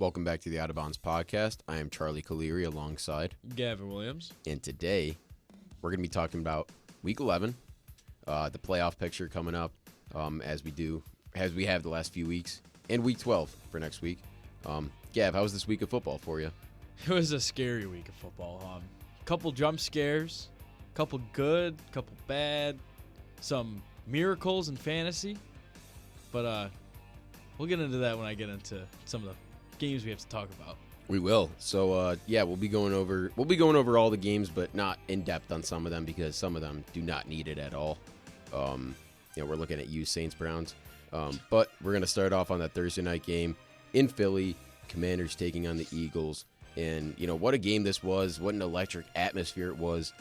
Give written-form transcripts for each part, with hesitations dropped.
Welcome back to the Out of Bounds podcast. I am Charlie Caleri alongside Gavin Williams. And today we're going to be talking about Week 11, the playoff picture coming up as we have the last few weeks, and Week 12 for next week. Gav, how was this week of football for you? It was a scary week of football. Couple jump scares, couple good, couple bad, some miracles in fantasy. But we'll get into that when I get into some of the games we have to talk about. We will. So we'll be going over all the games, but not in depth on some of them because some of them do not need it at all. We're looking at Saints Browns, but we're gonna start off on that Thursday night game in Philly. Commanders taking on the Eagles, and what a game this was. What an electric atmosphere it was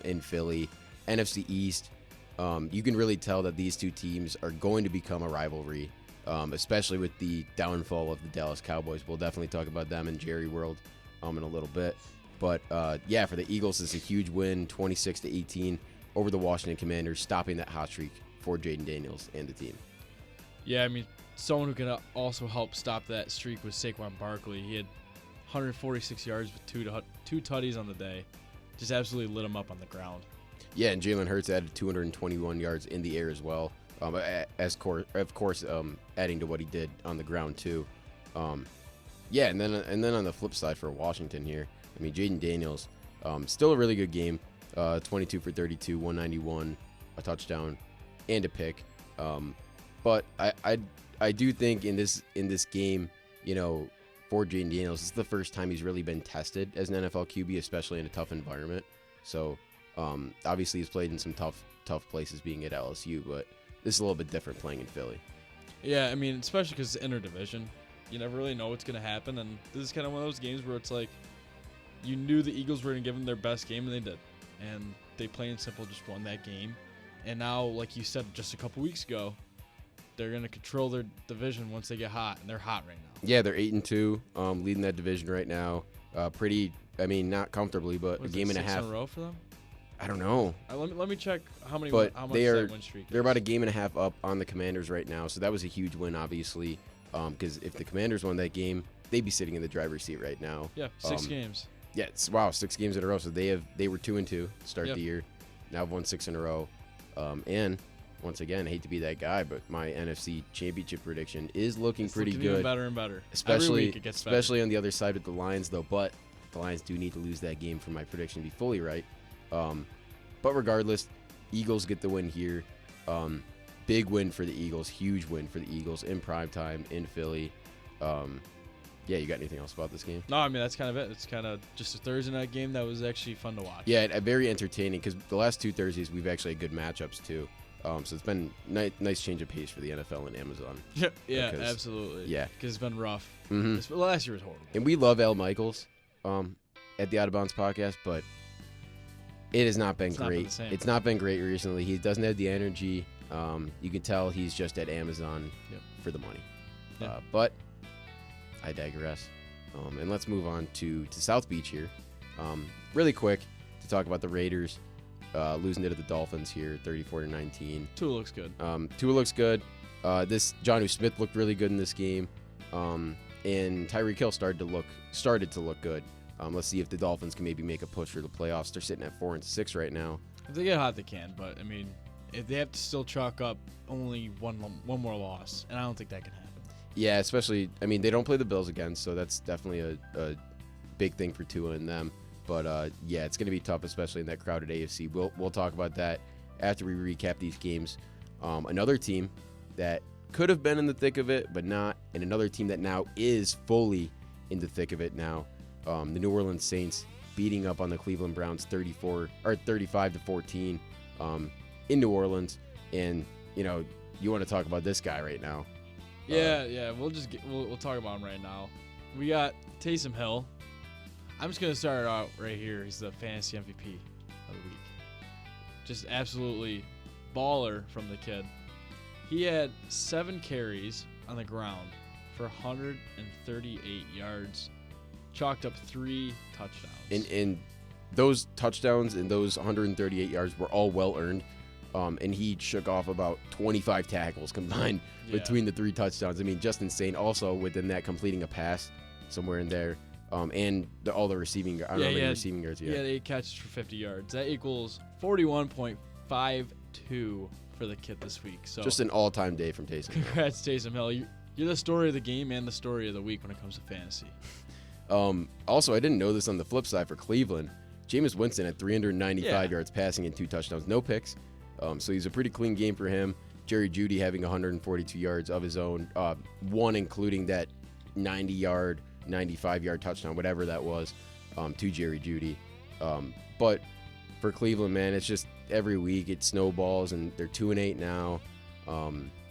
in Philly. NFC East. You can really tell that these two teams are going to become a rivalry. Especially with the downfall of the Dallas Cowboys. We'll definitely talk about them in Jerry World in a little bit. But, for the Eagles, it's a huge win, 26-18 over the Washington Commanders, stopping that hot streak for Jayden Daniels and the team. Yeah, I mean, someone who can also help stop that streak was Saquon Barkley. He had 146 yards with two tutties on the day. Just absolutely lit him up on the ground. Yeah, and Jalen Hurts added 221 yards in the air as well. Of course, adding to what he did on the ground too. And then on the flip side for Washington here, I mean, Jayden Daniels, still a really good game, 22 for 32, 191, a touchdown, and a pick. But I do think in this game, for Jayden Daniels, this is the first time he's really been tested as an NFL QB, especially in a tough environment. So obviously he's played in some tough places, being at LSU, but this is a little bit different playing in Philly. Yeah, I mean, especially because it's interdivision. You never really know what's going to happen, and this is kind of one of those games where it's like you knew the Eagles were going to give them their best game, and they did. And they plain and simple just won that game. And now, like you said just a couple weeks ago, they're going to control their division once they get hot, and they're hot right now. Yeah, they're 8-2, leading that division right now. Not comfortably, but a game and a half. 6 in a row for them? I don't know. Let me check how much that win streak is. They're about a game and a half up on the Commanders right now, so that was a huge win, obviously. Because if the Commanders won that game, they'd be sitting in the driver's seat right now. Yeah, 6 games. Yeah, 6 games in a row. So they were 2-2 to start the year. Now have won 6 in a row. And once again, I hate to be that guy, but my NFC Championship prediction is looking pretty good. Even better and better. Especially, every week it gets better. Especially on the other side with the Lions, though. But the Lions do need to lose that game for my prediction to be fully right. But regardless, Eagles get the win here. Big win for the Eagles. Huge win for the Eagles in primetime in Philly. You got anything else about this game? No, I mean, that's kind of it. It's kind of just a Thursday night game that was actually fun to watch. Yeah, very entertaining because the last 2 Thursdays we've actually had good matchups too. So it's been nice change of pace for the NFL and Amazon. Yeah, absolutely. Yeah. Because it's been rough. Mm-hmm. Last year was horrible. And we love Al Michaels at the Out of Bounds podcast, but it has not been great. It's not been great recently. He doesn't have the energy. You can tell he's just at Amazon for the money. Yeah. But I digress. And let's move on to South Beach here. Really quick to talk about the Raiders losing to the Dolphins here, 34-19. Tua looks good. Tua looks good. This Jonnu Smith looked really good in this game. And Tyreek Hill started to look good. Let's see if the Dolphins can maybe make a push for the playoffs. They're sitting at 4-6 right now. If they get hot, they can. But I mean, if they have to still chalk up only one more loss, and I don't think that can happen. Yeah, especially, I mean, they don't play the Bills again, so that's definitely a big thing for Tua and them. But it's going to be tough, especially in that crowded AFC. We'll talk about that after we recap these games. Another team that could have been in the thick of it, but not, and another team that now is fully in the thick of it now. The New Orleans Saints beating up on the Cleveland Browns 35-14 in New Orleans, and you want to talk about this guy right now? Yeah. We'll talk about him right now. We got Taysom Hill. I'm just gonna start out right here. He's the fantasy MVP of the week. Just absolutely baller from the kid. He had 7 carries on the ground for 138 yards. Chalked up 3 touchdowns. And those touchdowns and those 138 yards were all well earned. And he shook off about 25 tackles combined between the 3 touchdowns. I mean, just insane. Also, within that, completing a pass somewhere in there. And all the receiving. I don't know how many receiving yards he had. Yeah, 8 catches for 50 yards. That equals 41.52 for the kid this week. So just an all-time day from Taysom Hill. Congrats, Taysom Hill. You're the story of the game and the story of the week when it comes to fantasy. Also, I didn't know this on the flip side for Cleveland. Jameis Winston had 395 yards passing and 2 touchdowns, no picks. So he's a pretty clean game for him. Jerry Jeudy having 142 yards of his own, one including that 90-yard, 95-yard touchdown, whatever that was, to Jerry Jeudy. But for Cleveland, man, it's just every week it snowballs, and they're 2-8 now.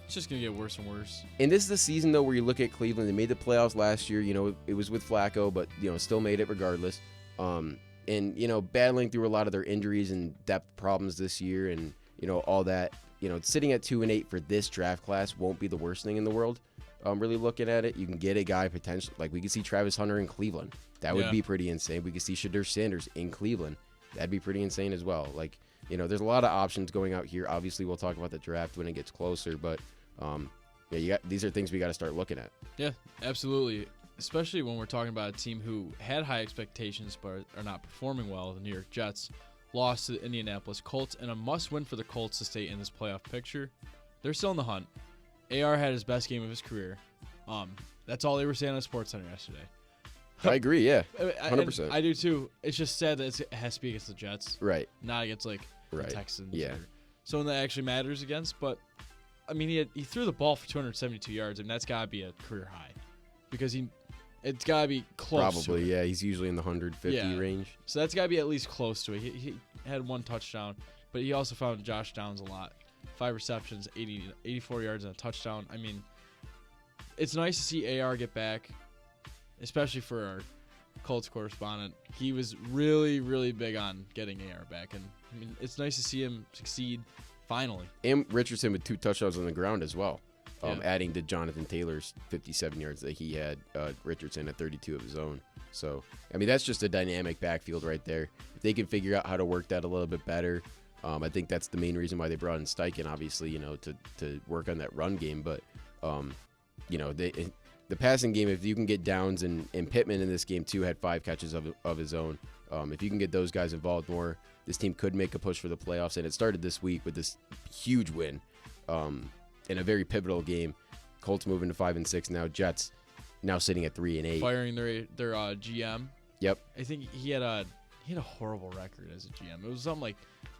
It's just going to get worse and worse. And this is the season, though, where you look at Cleveland. They made the playoffs last year. You know, it was with Flacco, but, you know, still made it regardless. And, you know, battling through a lot of their injuries and depth problems this year and, you know, all that. You know, sitting at 2-8 for this draft class won't be the worst thing in the world. Really looking at it, you can get a guy potentially, like we could see Travis Hunter in Cleveland. That would be pretty insane. We could see Shedeur Sanders in Cleveland. That'd be pretty insane as well. Like, you know, there's a lot of options going out here. Obviously, we'll talk about the draft when it gets closer, but yeah, these are things we got to start looking at. Yeah, absolutely. Especially when we're talking about a team who had high expectations but are not performing well. The New York Jets lost to the Indianapolis Colts, and a must-win for the Colts to stay in this playoff picture. They're still in the hunt. AR had his best game of his career. That's all they were saying on SportsCenter yesterday. I agree, yeah, 100%. I do too. It's just sad that it has to be against the Jets, right? Not against the Texans, yeah. Someone that actually matters against. But I mean, he threw the ball for 272 yards. I mean, that's got to be a career high because it's got to be close. Probably, to it. Yeah. He's usually in the 150 range. So that's got to be at least close to it. He had 1 touchdown, but he also found Josh Downs a lot. 5 receptions, 84 yards, and a touchdown. I mean, it's nice to see AR get back, especially for our Colts correspondent. He was really, really big on getting AR back, and I mean, it's nice to see him succeed finally. And Richardson with 2 touchdowns on the ground as well, adding to Jonathan Taylor's 57 yards that he had. Richardson at 32 of his own. So, I mean, that's just a dynamic backfield right there. If they can figure out how to work that a little bit better, I think that's the main reason why they brought in Steichen, obviously, you know, to work on that run game. But, you know, the passing game, if you can get Downs and Pittman in this game, too, had 5 catches of his own. If you can get those guys involved more, this team could make a push for the playoffs. And it started this week with this huge win in a very pivotal game. Colts moving to 5-6 now. Jets now sitting at 3-8. Firing their GM. Yep. I think he had a horrible record as a GM. It was something like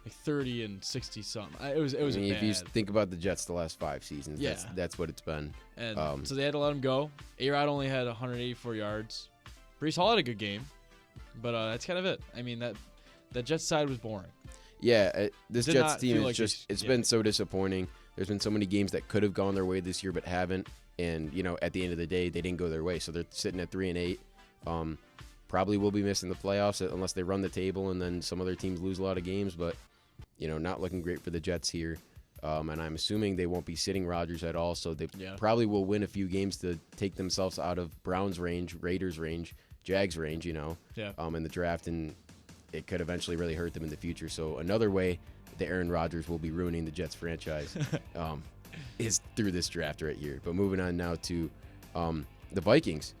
30 and 60 something. It was I mean, bad. if you think about the Jets the last 5 seasons, that's what it's been. And so they had to let him go. A-Rod only had 184 yards. Breece Hall had a good game, but that's kind of it. I mean, that Jets side was boring. Yeah, this Jets team is like it's been so disappointing. There's been so many games that could have gone their way this year but haven't. And, you know, at the end of the day, they didn't go their way. So they're sitting at 3-8. Probably will be missing the playoffs unless they run the table and then some other teams lose a lot of games. But, you know, not looking great for the Jets here. And I'm assuming they won't be sitting Rodgers at all. So they probably will win a few games to take themselves out of Browns range, Raiders range, Jags range, you know, in the draft. And it could eventually really hurt them in the future. So another way that Aaron Rodgers will be ruining the Jets franchise is through this draft right here. But moving on now to the Vikings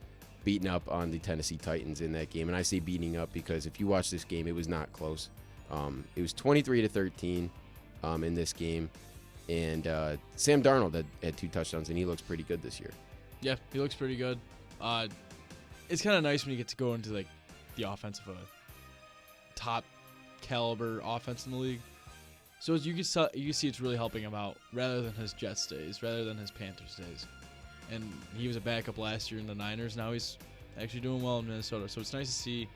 beating up on the Tennessee Titans in that game. And I say beating up because if you watch this game, it was not close. It was 23-13 in this game. And Sam Darnold had 2 touchdowns, and he looks pretty good this year. Yeah, he looks pretty good. It's kind of nice when you get to go into like the offense of a top caliber offense in the league. So as you can see it's really helping him out rather than his Jets days, rather than his Panthers days. And he was a backup last year in the Niners. Now he's actually doing well in Minnesota. So it's nice to see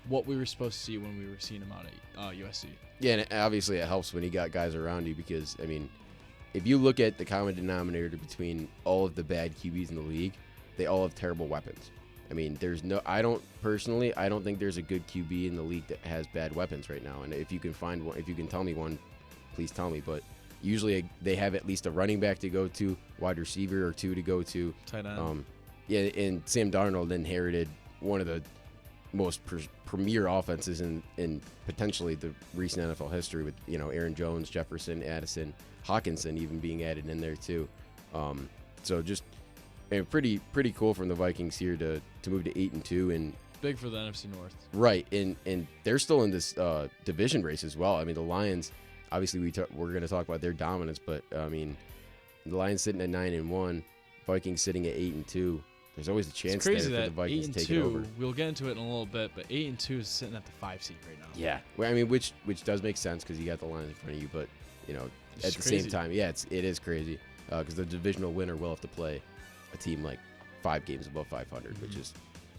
what we were supposed to see when we were seeing him out at USC. Yeah, and obviously it helps when you got guys around you because, I mean, if you look at the common denominator between all of the bad QBs in the league, they all have terrible weapons. I mean, I don't think there's a good QB in the league that has bad weapons right now. And if you can find one, if you can tell me one, please tell me. But usually they have at least a running back to go to, wide receiver or 2 to go to. Tight end. And Sam Darnold inherited one of the most premier offenses in potentially the recent NFL history with, you know, Aaron Jones, Jefferson, Addison, Hawkinson even being added in there too. So just and pretty cool from the Vikings here to move to 8-2 and Big for the NFC North. right, and they're still in this division race as well. I mean, the Lions, obviously we're going to talk about their dominance, but I mean, the Lions sitting at 9-1, Vikings sitting at 8-2. There's always a chance there for the Vikings to take it over. We'll get into it in a little bit, but 8-2 is sitting at the 5 seed right now. Yeah, well, I mean, which does make sense because you got the Lions in front of you, but you know, It's at the crazy. same time, yeah, it is crazy because the divisional winner will have to play a team like 5 games above 500, which is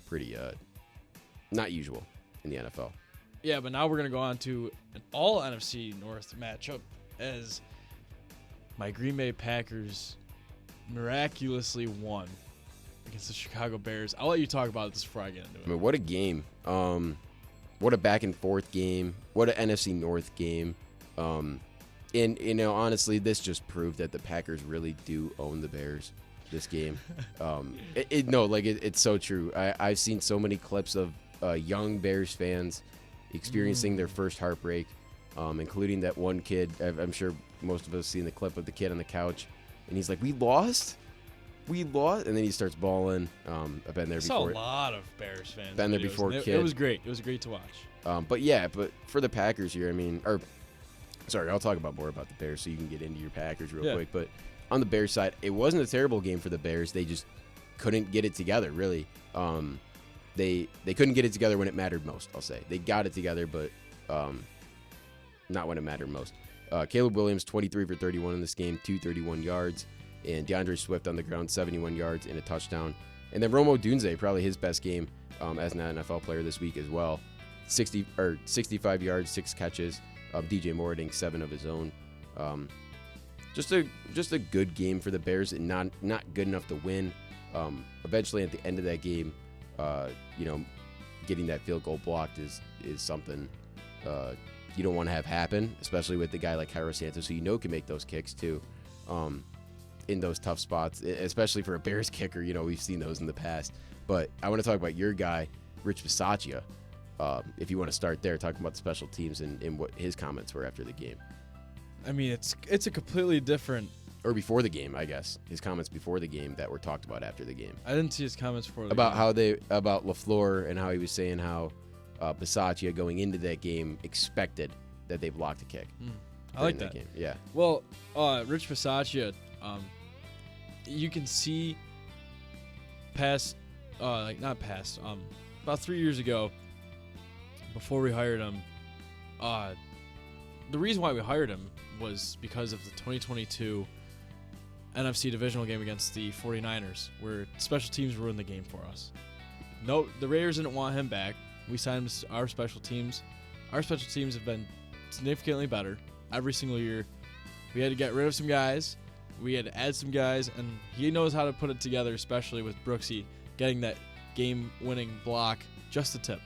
pretty not usual in the NFL. Yeah, but now we're going to go on to an all NFC North matchup as my Green Bay Packers miraculously won against the Chicago Bears. I'll let you talk about this before I get into it. I mean, what a game! What a back and forth game! What an NFC North game! And you know, honestly, this just proved that the Packers really do own the Bears. This game, it's so true. I've seen so many clips of young Bears fans experiencing their first heartbreak, including that one kid. I'm sure most of us seen the clip of the kid on the couch, and he's like, "We lost." And then he starts bawling. I've been there I saw before. a lot of Bears fans. Been there videos, before, and it kid. was great. It was great to watch. But for the Packers here, I mean, I'll talk about more about the Bears so you can get into your Packers real quick. But on the Bears side, it wasn't a terrible game for the Bears. They just couldn't get it together, really. They couldn't get it together when it mattered most, I'll say. They got it together, but not when it mattered most. Caleb Williams, 23 for 31 in this game, 231 yards. And DeAndre Swift on the ground, 71 yards and a touchdown. And then Rome Odunze, probably his best game as an NFL player this week as well. 65 yards, 6 catches. DJ Moore hitting 7 of his own. Just a good game for the Bears, and not good enough to win. Eventually, at the end of that game, getting that field goal blocked is something you don't want to have happen, especially with the guy like Cairo Santos, who can make those kicks too. In those tough spots, especially for a Bears kicker. We've seen those in the past. But I want to talk about your guy, Rich Bisaccia. If you want to start there, talking about the special teams and what his comments were after the game. I mean, it's a completely different. Or before the game, I guess. His comments before the game that were talked about after the game. I didn't see his comments before the About game. about LaFleur and how he was saying how Bisaccia going into that game expected that they blocked a kick. I like that game. Yeah. Well, Rich Bisaccia, you can see about 3 years ago, before we hired him, the reason why we hired him was because of the 2022 NFC divisional game against the 49ers, where special teams ruined the game for us. No, the Raiders didn't want him back. We signed him to our special teams. Our special teams have been significantly better every single year. We had to get rid of some guys. We had to add some guys, and he knows how to put it together, especially with Brooksy getting that game-winning block just a tip.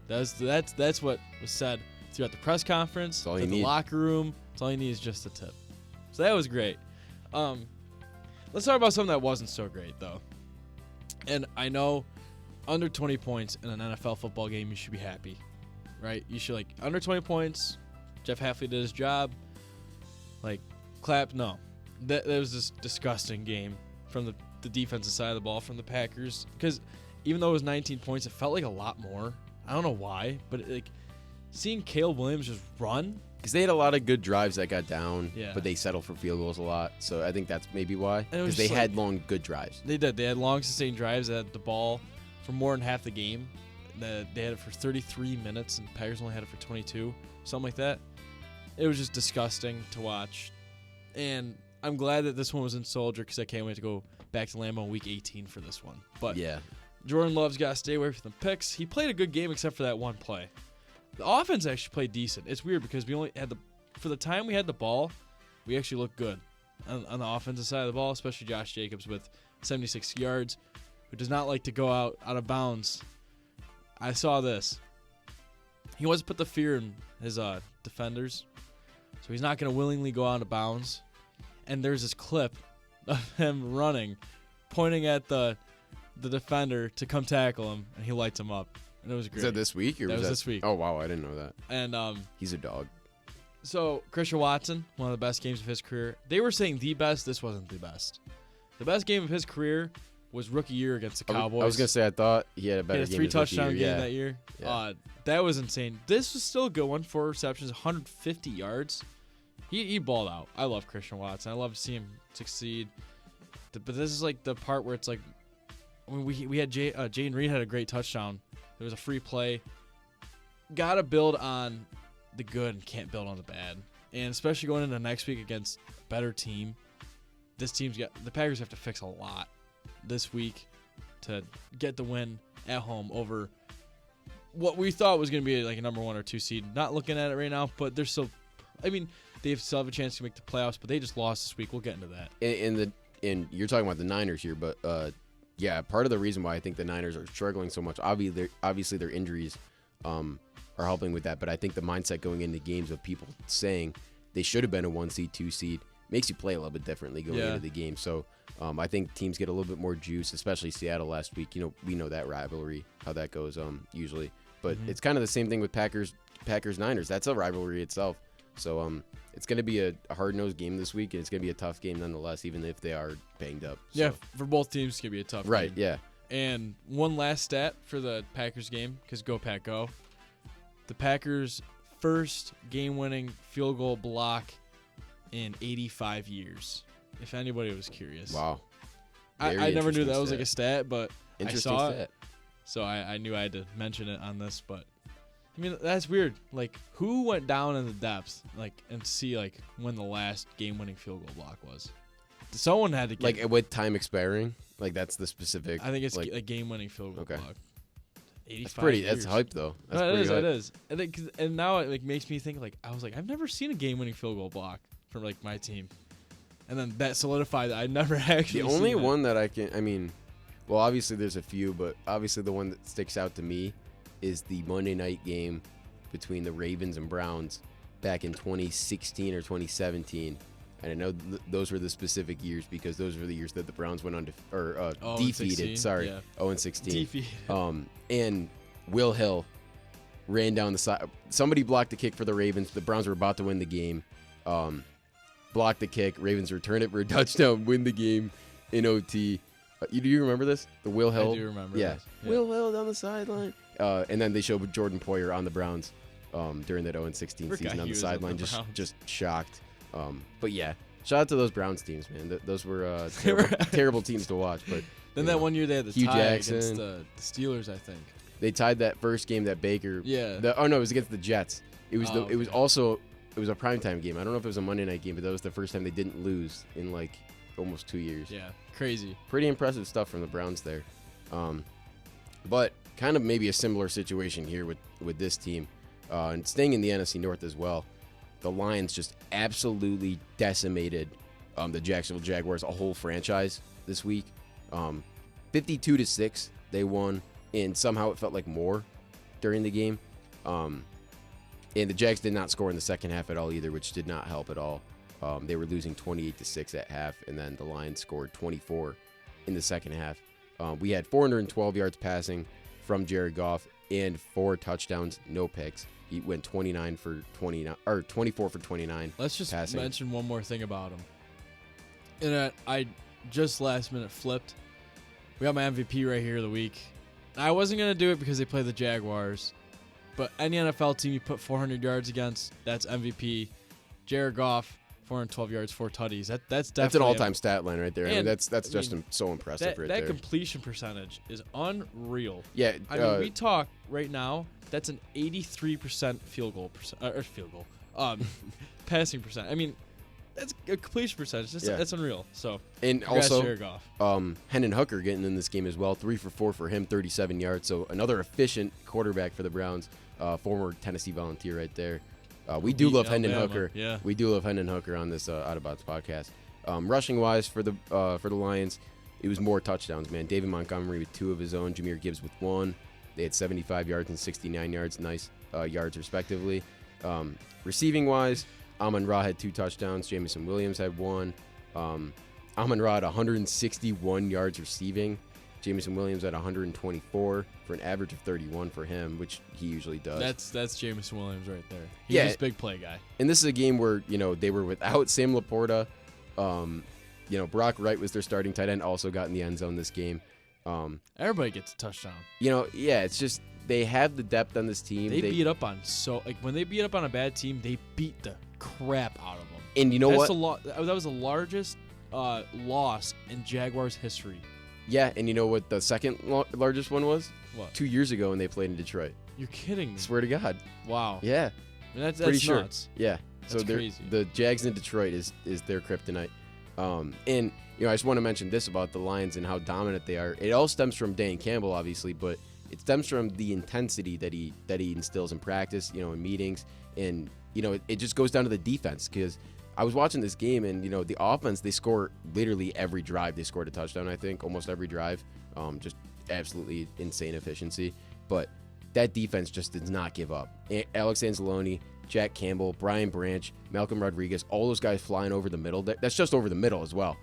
That's what was said throughout the press conference, throughout the locker room. That's all you need is just a tip. So that was great. Let's talk about something that wasn't so great, though. And I know under 20 points in an NFL football game, you should be happy, right? You should, under 20 points, Jeff Hafley did his job. Clap, no. That was this disgusting game from the defensive side of the ball from the Packers. Because even though it was 19 points, it felt like a lot more. I don't know why, but seeing Caleb Williams just run. Because they had a lot of good drives that got down, Yeah. but they settled for field goals a lot. So I think that's maybe why. And it was Because they just had long, good drives. They did. They had long, sustained drives. They had the ball for more than half the game. They had it for 33 minutes, and Packers only had it for 22, something like that. It was just disgusting to watch. And I'm glad that this one was in Soldier because I can't wait to go back to Lambeau in Week 18 for this one. But Yeah. Jordan Love's got to stay away from the picks. He played a good game except for that one play. The offense actually played decent. It's weird because we only had for the time we had the ball, we actually looked good on the offensive side of the ball, especially Josh Jacobs with 76 yards, who does not like to go out of bounds. I saw this. He wants to put the fear in his defenders, so he's not going to willingly go out of bounds. And there's this clip of him running, pointing at the defender to come tackle him, and he lights him up. And it was great. Is that this week? Or That was this week. Oh, wow. I didn't know that. And He's a dog. so Christian Watson, one of the best games of his career. They were saying the best. This wasn't the best. The best game of his career was rookie year against the Cowboys. I was gonna say I thought he had a better He had a game. 3 his rookie touchdown year. game that year. Yeah. That was insane. This was still a good one. 4 receptions, 150 yards. He balled out. I love Christian Watson. I love to see him succeed. But this is like the part where it's like, I mean, we had Jaden Reed had a great touchdown. There was a free play. Got to build on the good and can't build on the bad. And especially going into next week against a better team, the Packers have to fix a lot this week to get the win at home over what we thought was going to be like a number 1 or 2 seed. Not looking at it right now, but they're still, I mean, they still have a chance to make the playoffs, but they just lost this week. We'll get into that. And you're talking about the Niners here, but yeah, part of the reason why I think the Niners are struggling so much, obviously their injuries are helping with that, but I think the mindset going into games of people saying they should have been a 1 seed, 2 seed makes you play a little bit differently going into the game. So I think teams get a little bit more juice, especially Seattle last week. You know, we know that rivalry, how that goes usually, but it's kind of the same thing with Packers Niners. That's a rivalry itself. So it's going to be a hard-nosed game this week, and it's going to be a tough game nonetheless, even if they are banged up. So. Yeah, for both teams, it's going to be a tough game. Yeah. And one last stat for the Packers game, because go Pack Go. The Packers' first game-winning field goal block in 85 years, if anybody was curious. Wow. I never knew that was like a stat, but I saw stat. it, so I knew I had to mention it on this, but I mean, that's weird. Like, who went down in the depths, like, and see, like, when the last game-winning field goal block was? Someone had to get... Like, with time expiring? Like, that's the specific... I think it's a game-winning field goal block. 85 That's hype, though. That's it is. And now it, like, makes me think, like, I was like, I've never seen a game-winning field goal block from, like, my team. And then that solidified that I never actually The only one that I can... I mean, well, obviously there's a few, but obviously the one that sticks out to me is the Monday night game between the Ravens and Browns back in 2016 or 2017. And I know those were the specific years because those were the years that the Browns went on defeated. 0-16. Defeated. And Will Hill ran down the side. Somebody blocked the kick for the Ravens. The Browns were about to win the game. Blocked the kick. Ravens returned it for a touchdown, win the game in OT. Do you remember this? The Will Hill? I do remember yeah. this. Yeah. Will Hill down the sideline. And then they showed Jordan Poyer on the Browns during that 0-16 season on the sideline, just shocked. But yeah, shout out to those Browns teams, man. Those were terrible teams to watch. But then that one year they had the Hugh tie Jackson against the Steelers, I think. They tied that first game that Baker. Yeah. Oh no, it was against the Jets. It was it was also a primetime game. I don't know if it was a Monday night game, but that was the first time they didn't lose in like almost 2 years. Yeah, crazy. Pretty impressive stuff from the Browns there. But kind of maybe a similar situation here with this team, and staying in the NFC North as well. The Lions just absolutely decimated the Jacksonville Jaguars, a whole franchise this week. 52-6, they won, and somehow it felt like more during the game. And the Jags did not score in the second half at all either, which did not help at all. They were losing 28-6 at half, and then the Lions scored 24 in the second half. We had 412 yards passing from Jared Goff and 4 touchdowns, no picks. He went 29 for 29 or 24 for 29. Let's just passing. mention one more thing about him. And I just last minute flipped. We got my MVP right here of the week. I wasn't gonna do it because they play the Jaguars, but any NFL team you put 400 yards against, that's MVP. Jared Goff, 412 yards, 4 tutties. That's definitely an all-time stat line right there. I mean, that's I mean, so impressive right that there. completion percentage is unreal. Yeah, I mean, we talk right now. That's an 83% passing percent. I mean, that's a completion percentage. That's unreal. So, and also, Jared Goff. Hendon Hooker getting in this game as well. 3 for 4 for him, 37 yards. So another efficient quarterback for the Browns. Former Tennessee Volunteer right there. We do love Hendon Hooker. Yeah. We do love Hendon Hooker on this Autobots podcast. Rushing wise for the Lions, it was more touchdowns, man. David Montgomery with 2 of his own. Jahmyr Gibbs with 1. They had 75 yards and 69 yards, nice yards respectively. Receiving wise, Amon-Ra had 2 touchdowns. Jameson Williams had 1. Amon-Ra had 161 yards receiving. Jameson Williams had 124 for an average of 31 for him, which he usually does. That's Jameson Williams right there. He's a big play guy. And this is a game where, they were without Sam Laporta. Brock Wright was their starting tight end, also got in the end zone this game. Everybody gets a touchdown. It's just they have the depth on this team. They beat up on when they beat up on a bad team, they beat the crap out of them. And you know what? That was the largest loss in Jaguars history. Yeah, and you know what the second largest one was? What? 2 years ago when they played in Detroit. You're kidding me. Swear to God. Wow. Yeah. I mean, that's Pretty sure. nuts. Yeah. That's crazy. The Jags in Detroit is their kryptonite. And I just want to mention this about the Lions and how dominant they are. It all stems from Dan Campbell, obviously, but it stems from the intensity that he instills in practice, in meetings, and it just goes down to the defense. Because I was watching this game, and the offense, they score literally every drive. They scored a touchdown, I think, almost every drive. Just absolutely insane efficiency. But that defense just does not give up. Alex Anzalone, Jack Campbell, Brian Branch, Malcolm Rodriguez, all those guys flying over the middle. That's just over the middle as well.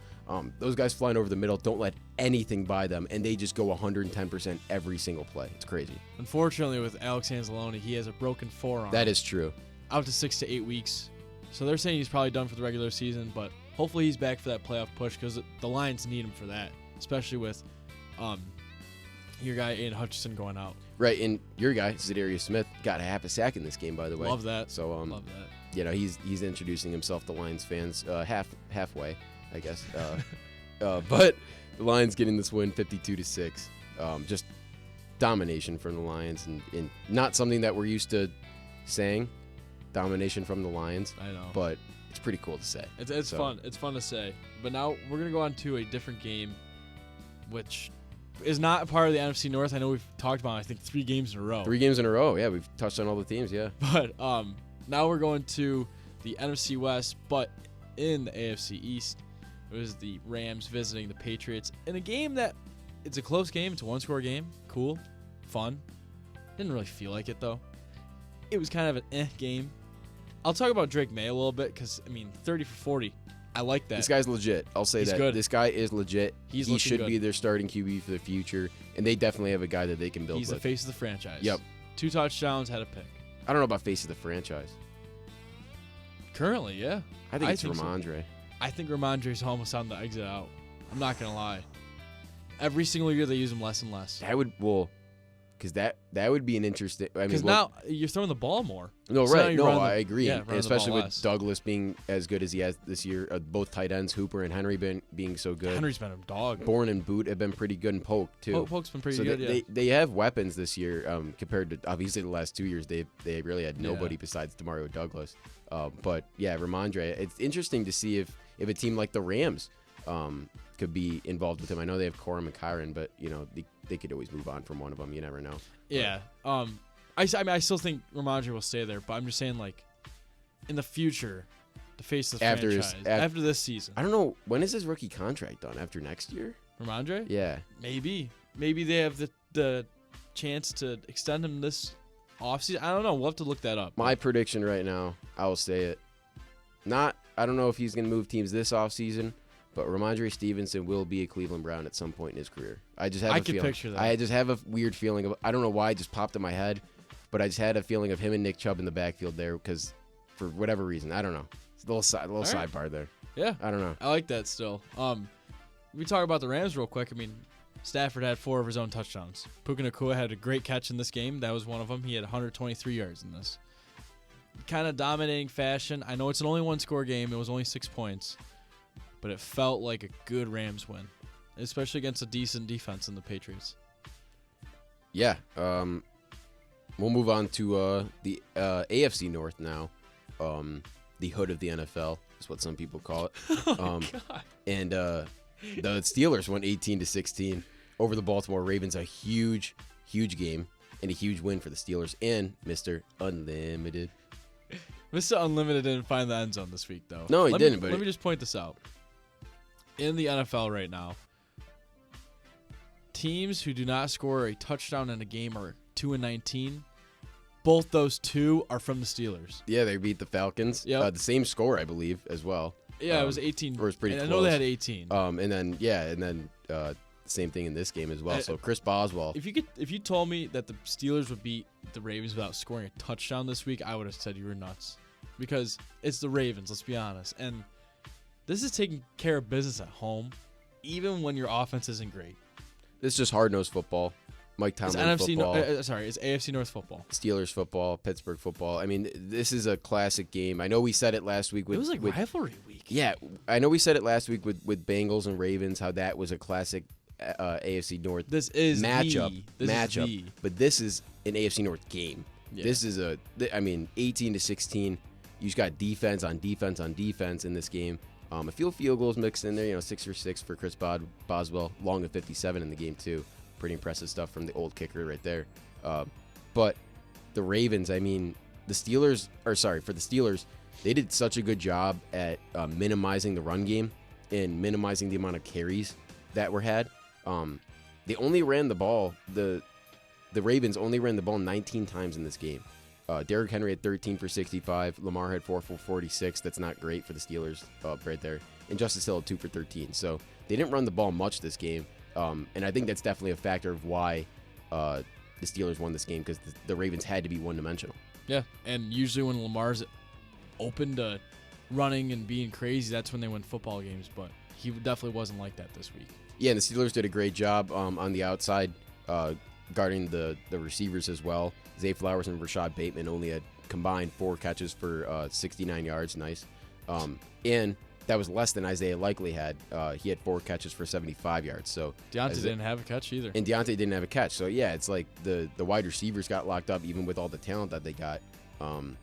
Those guys flying over the middle don't let anything by them, and they just go 110% every single play. It's crazy. Unfortunately, with Alex Anzalone, he has a broken forearm. That is true. Out to 6 to 8 weeks. So they're saying he's probably done for the regular season, but hopefully he's back for that playoff push because the Lions need him for that, especially with your guy Aiden Hutchinson going out. Right, and your guy, Zadarius Smith, got a half a sack in this game, by the way. Love that. So, love that. He's introducing himself to Lions fans halfway, I guess. But the Lions getting this win 52-6. Just domination from the Lions, and not something that we're used to saying, domination from the Lions. I know. But it's pretty cool to say. It's fun. It's fun to say. But now we're going to go on to a different game, which is not a part of the NFC North. I know we've talked about, I think, 3 games in a row. 3 games in a row. Yeah, we've touched on all the teams, yeah. But now we're going to the NFC West, but in the AFC East. It was the Rams visiting the Patriots in a game that it's a close game. It's a one-score game. Cool. Fun. Didn't really feel like it, though. It was kind of an game. I'll talk about Drake May a little bit because, 30 for 40. I like that. This guy's legit. I'll say He's that. good. This guy is legit. He should good. be their starting QB for the future, and they definitely have a guy that they can build He's with. the face of the franchise. Yep. 2 touchdowns, had a pick. I don't know about face of the franchise. Currently, yeah. I think it's so. Ramondre. I think Ramondre's almost on the exit out. I'm not going to lie. Every single year they use him less and less. Because that would be an interesting. Because now you're throwing the ball more. No, So right. now No, you're I agree. yeah, And running the especially ball with less. Douglas being as good as he has this year, both tight ends, Hooper and Henry, being so good. Henry's been a dog. Bourne and Boot have been pretty good, and Polk too. Polk's been pretty so good, yeah. they have weapons this year compared to obviously the last 2 years. They really had nobody Yeah. besides Demario Douglas. But yeah, Ramondre. It's interesting to see if a team like the Rams could be involved with him. I know they have Corum and Kyron, but they could always move on from one of them. You never know. Yeah. I still think Ramondre will stay there, but I'm just saying, like, in the future, the face of the franchise, after this season. I don't know. When is his rookie contract done? After next year? Ramondre? Yeah. Maybe they have the chance to extend him this offseason. I don't know. We'll have to look that up. My prediction right now, I will say it. I don't know if he's going to move teams this offseason, but Ramondre Stevenson will be a Cleveland Brown at some point in his career. I just have a could feeling. picture that. I just have a weird feeling of, I don't know why it just popped in my head, but I just had a feeling of him and Nick Chubb in the backfield there because for whatever reason, I don't know. It's a little right. sidebar there. Yeah. I don't know. I like that still. We talk about the Rams real quick. Stafford had 4 of his own touchdowns. Puka Nacua had a great catch in this game. That was one of them. He had 123 yards in this. Kind of dominating fashion. I know it's an only 1-score game. It was only 6 points. But it felt like a good Rams win, especially against a decent defense in the Patriots. Yeah. We'll move on to the AFC North now. The hood of the NFL is what some people call it. God. And the Steelers won 18-16 over the Baltimore Ravens. A huge, huge game and a huge win for the Steelers and Mr. Unlimited. Mr. Unlimited didn't find the end zone this week, though. No, he didn't. Let me just point this out. In the NFL right now, teams who do not score a touchdown in a game are 2-19. Both those 2 are from the Steelers. Yeah, they beat the Falcons. Yep. The same score, I believe, as well. Yeah, it was 18. Or it was pretty and close. I know they had 18. And then same thing in this game as well. So Chris Boswell. If you told me that the Steelers would beat the Ravens without scoring a touchdown this week, I would have said you were nuts. Because it's the Ravens, let's be honest. And this is taking care of business at home, even when your offense isn't great. This is just hard-nosed football. Mike It's Tomlin NFC. football. It's AFC North football. Steelers football, Pittsburgh football. I mean, this is a classic game. I know we said it last week with It was like with, rivalry week. yeah, I know we said it last week with Bengals and Ravens, how that was a classic AFC North This is matchup. This is But this is an AFC North game. Yeah. This is 18-16. You just got defense on defense on defense in this game. A few field goals mixed in there. 6 for 6 for Chris Boswell, long of 57 in the game too. Pretty impressive stuff from the old kicker right there. But the Ravens, for the Steelers, they did such a good job at minimizing the run game and minimizing the amount of carries that were had. They only ran the ball. The Ravens only ran the ball 19 times in this game. Derrick Henry had 13 for 65. Lamar had 4 for 46. That's not great for the Steelers right there. And Justice Hill had 2 for 13. So they didn't run the ball much this game. And I think that's definitely a factor of why the Steelers won this game, because the Ravens had to be one-dimensional. Yeah, and usually when Lamar's open to running and being crazy, that's when they win football games. But he definitely wasn't like that this week. Yeah, and the Steelers did a great job on the outside guarding the receivers as well. Zay Flowers and Rashad Bateman only had combined 4 catches for 69 yards. Nice. And that was less than Isaiah Likely had. He had 4 catches for 75 yards. So Deontay didn't have a catch either. And Deontay didn't have a catch. So, yeah, it's like the wide receivers got locked up even with all the talent that they got. And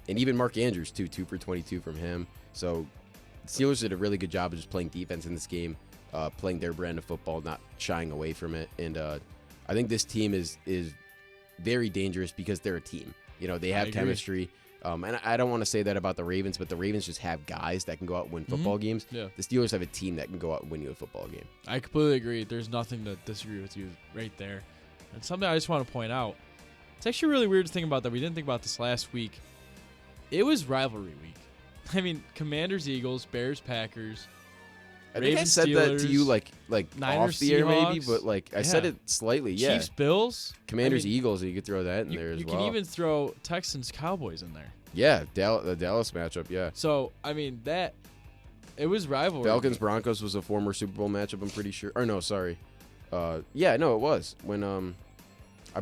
even Mark Andrews, too, 2 for 22 from him. So the Steelers did a really good job of just playing defense in this game, playing their brand of football, not shying away from it. And I think this team is very dangerous because they're a team. They have chemistry. And I don't want to say that about the Ravens, but the Ravens just have guys that can go out and win football games. Yeah. The Steelers have a team that can go out and win you a football game. I completely agree. There's nothing to disagree with you right there. And something I just want to point out, it's actually really weird to think about that. We didn't think about this last week. It was rivalry week. Commanders, Eagles, Bears, Packers, I think I Ravens, said that to Steelers, you like Niners, off the air maybe, Seahawks. but I said Yeah. it slightly. Yeah. Chiefs, Bills. Commanders, Eagles, you could throw that in there as You well. can even throw Texans, Cowboys in there. Yeah, the Dallas matchup, yeah. So, it was rivalry. Falcons Broncos was a former Super Bowl matchup, I'm pretty sure. Or no, sorry. It was. When I'm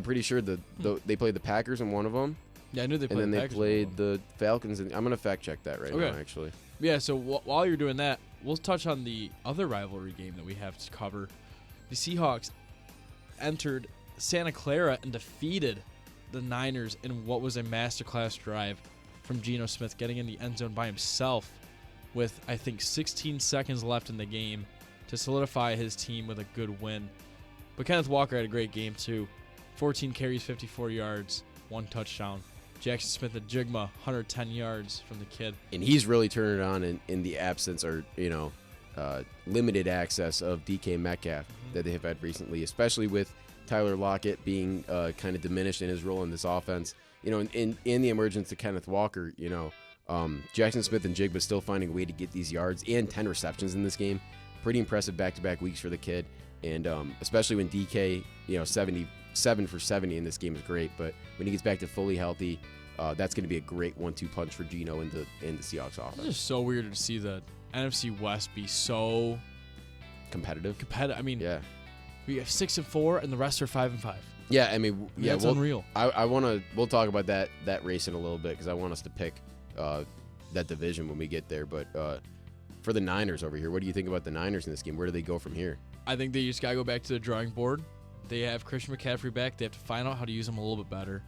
pretty sure they played the Packers in one of them. Yeah, I knew they played And then the they Packers played the Falcons. And I'm going to fact check that right Okay. now, actually. Yeah, so while you're doing that, we'll touch on the other rivalry game that we have to cover. The Seahawks entered Santa Clara and defeated the Niners in what was a masterclass drive from Geno Smith, getting in the end zone by himself with, I think, 16 seconds left in the game to solidify his team with a good win. But Kenneth Walker had a great game, too. 14 carries, 54 yards, 1 touchdown. Jackson Smith and Jigma, 110 yards from the kid. And he's really turned it on in the absence or, limited access of DK Metcalf that they have had recently, especially with Tyler Lockett being kind of diminished in his role in this offense. In the emergence of Kenneth Walker, Jackson Smith and Jigba still finding a way to get these yards and 10 receptions in this game. Pretty impressive back-to-back weeks for the kid. And especially when DK, 77 for 70 in this game is great. But when he gets back to fully healthy, that's going to be a great 1-2 punch for Geno in the Seahawks offense. It's just so weird to see the NFC West be so Competitive. Yeah. We have 6-4, and the rest are 5-5. Yeah, That's unreal. We'll talk about that race in a little bit because I want us to pick that division when we get there. But for the Niners over here, what do you think about the Niners in this game? Where do they go from here? I think they just got to go back to the drawing board. They have Christian McCaffrey back. They have to find out how to use him a little bit better.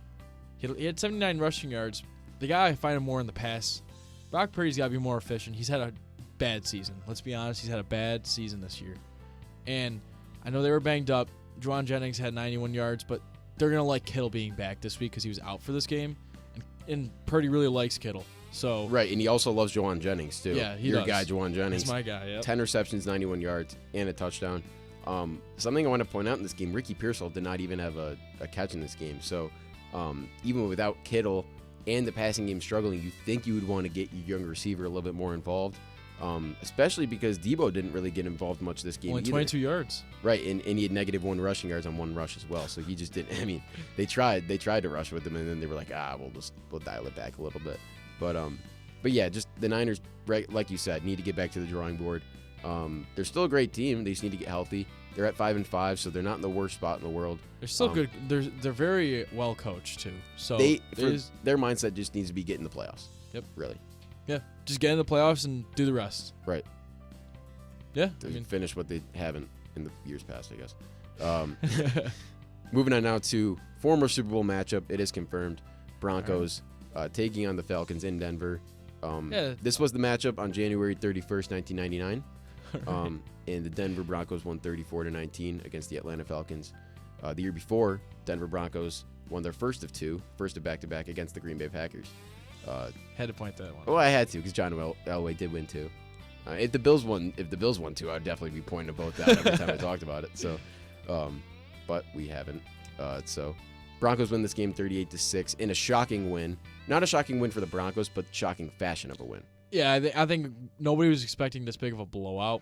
He had 79 rushing yards. They got to find him more in the pass. Brock Purdy's got to be more efficient. He's had a bad season. Let's be honest. He's had a bad season this year. And I know they were banged up. Juwan Jennings had 91 yards, but they're going to like Kittle being back this week because he was out for this game. And Purdy really likes Kittle. So Right, and he also loves Juwan Jennings, too. Yeah, he Your does. guy, Juwan Jennings. That's my guy, yep. 10 receptions, 91 yards, and a touchdown. Something I want to point out in this game, Ricky Pearsall did not even have a catch in this game. So even without Kittle and the passing game struggling, you think you would want to get your young receiver a little bit more involved, especially because Debo didn't really get involved much this game Only either. 22 yards. Right, and he had -1 rushing yards on 1 rush as well. So he just didn't. They tried to rush with him, and then they were like, we'll dial it back a little bit. But But yeah, just the Niners, right, like you said, need to get back to the drawing board. They're still a great team. They just need to get healthy. They're at 5-5, so they're not in the worst spot in the world. They're still good. They're very well coached too. So their mindset just needs to be getting the playoffs. Yep. Really. Yeah. Just get in the playoffs and do the rest. Right. Yeah. To finish what they haven't in the years past, I guess. Moving on now to former Super Bowl matchup. It is confirmed. Broncos taking on the Falcons in Denver. This was the matchup on January 31st, 1999. And the Denver Broncos won 34-19 against the Atlanta Falcons. The year before, Denver Broncos won their first of back-to-back against the Green Bay Packers. Had to point that one. Well, I had to because John Elway did win too. If the Bills won too, I'd definitely be pointing to both out every time I talked about it. So, but we haven't. So, Broncos win this game 38-6 in a shocking win. Not a shocking win for the Broncos, but shocking fashion of a win. Yeah, I think nobody was expecting this big of a blowout.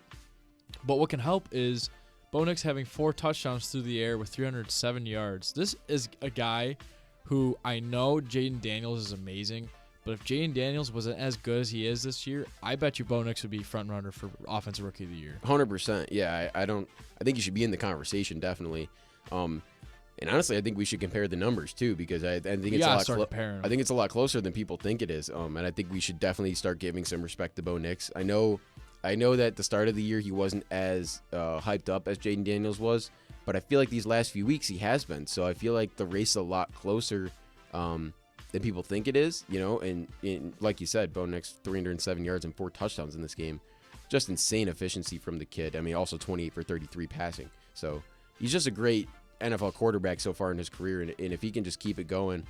But what can help is Bo Nix having 4 touchdowns through the air with 307 yards. This is a guy who I know Jaden Daniels is amazing, but if Jaden Daniels wasn't as good as he is this year, I bet you Bo Nix would be front runner for Offensive Rookie of the Year. 100%. Yeah, I think you should be in the conversation, definitely. And honestly, I think we should compare the numbers too, because I think it's a lot closer than people think it is. And I think we should definitely start giving some respect to Bo Nix. I know that at the start of the year he wasn't as hyped up as Jaden Daniels was, but I feel like these last few weeks he has been. So I feel like the race is a lot closer than people think it is. And like you said, Bo Nix 307 yards and 4 touchdowns in this game, just insane efficiency from the kid. I mean, also 28 for 33 passing. So he's just a great NFL quarterback so far in his career, and if he can just keep it going,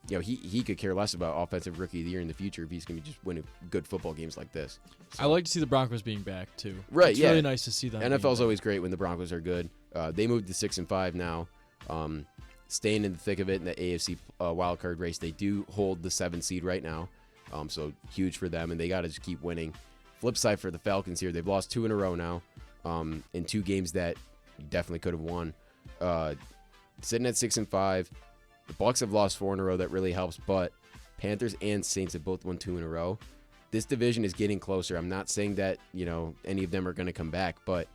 he could care less about Offensive Rookie of the Year in the future if he's going to be just winning good football games like this. So. I like to see the Broncos being back too. Right, it's really nice to see them. NFL's always great when the Broncos are good. They moved to 6-5 now, staying in the thick of it in the AFC wildcard race. They do hold the 7th seed right now, so huge for them, and they got to just keep winning. Flip side for the Falcons here, they've lost 2 in a row now, in 2 games that you definitely could have won. Sitting at 6-5. The Bucs have lost 4 in a row. That really helps. But Panthers and Saints have both won 2 in a row. This division is getting closer. I'm not saying that any of them are going to come back, but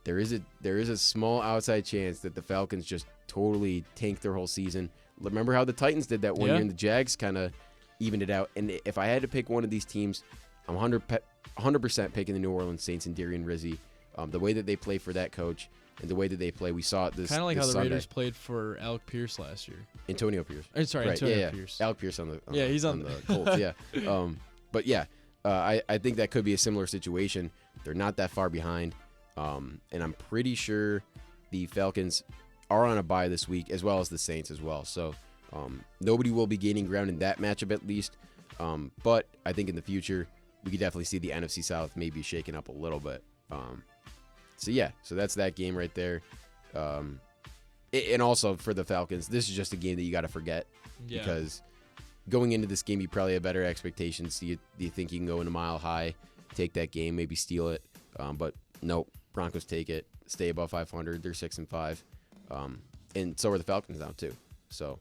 there is a small outside chance that the Falcons just totally tank their whole season. Remember how the Titans did that one year, and the Jags kind of evened it out. And if I had to pick one of these teams, I'm 100% picking the New Orleans Saints and Darian Rizzi. The way that they play for that coach. And the way that they play, we saw it this kind of like this how the Sunday. Raiders played for Alec Pierce last year. Antonio Pierce. Antonio Pierce. Alec Pierce on the he's on the Colts. Yeah. But yeah, I think that could be a similar situation. They're not that far behind, and I'm pretty sure the Falcons are on a bye this week, as well as the Saints as well. So nobody will be gaining ground in that matchup at least. But I think in the future we could definitely see the NFC South maybe shaken up a little bit. So that's that game right there. And also for the Falcons, this is just a game that you got to forget because going into this game, you probably have better expectations. Do you think you can go in a mile high, take that game, maybe steal it? But nope, Broncos take it, stay above 500. They're 6-5, and so are the Falcons now too. So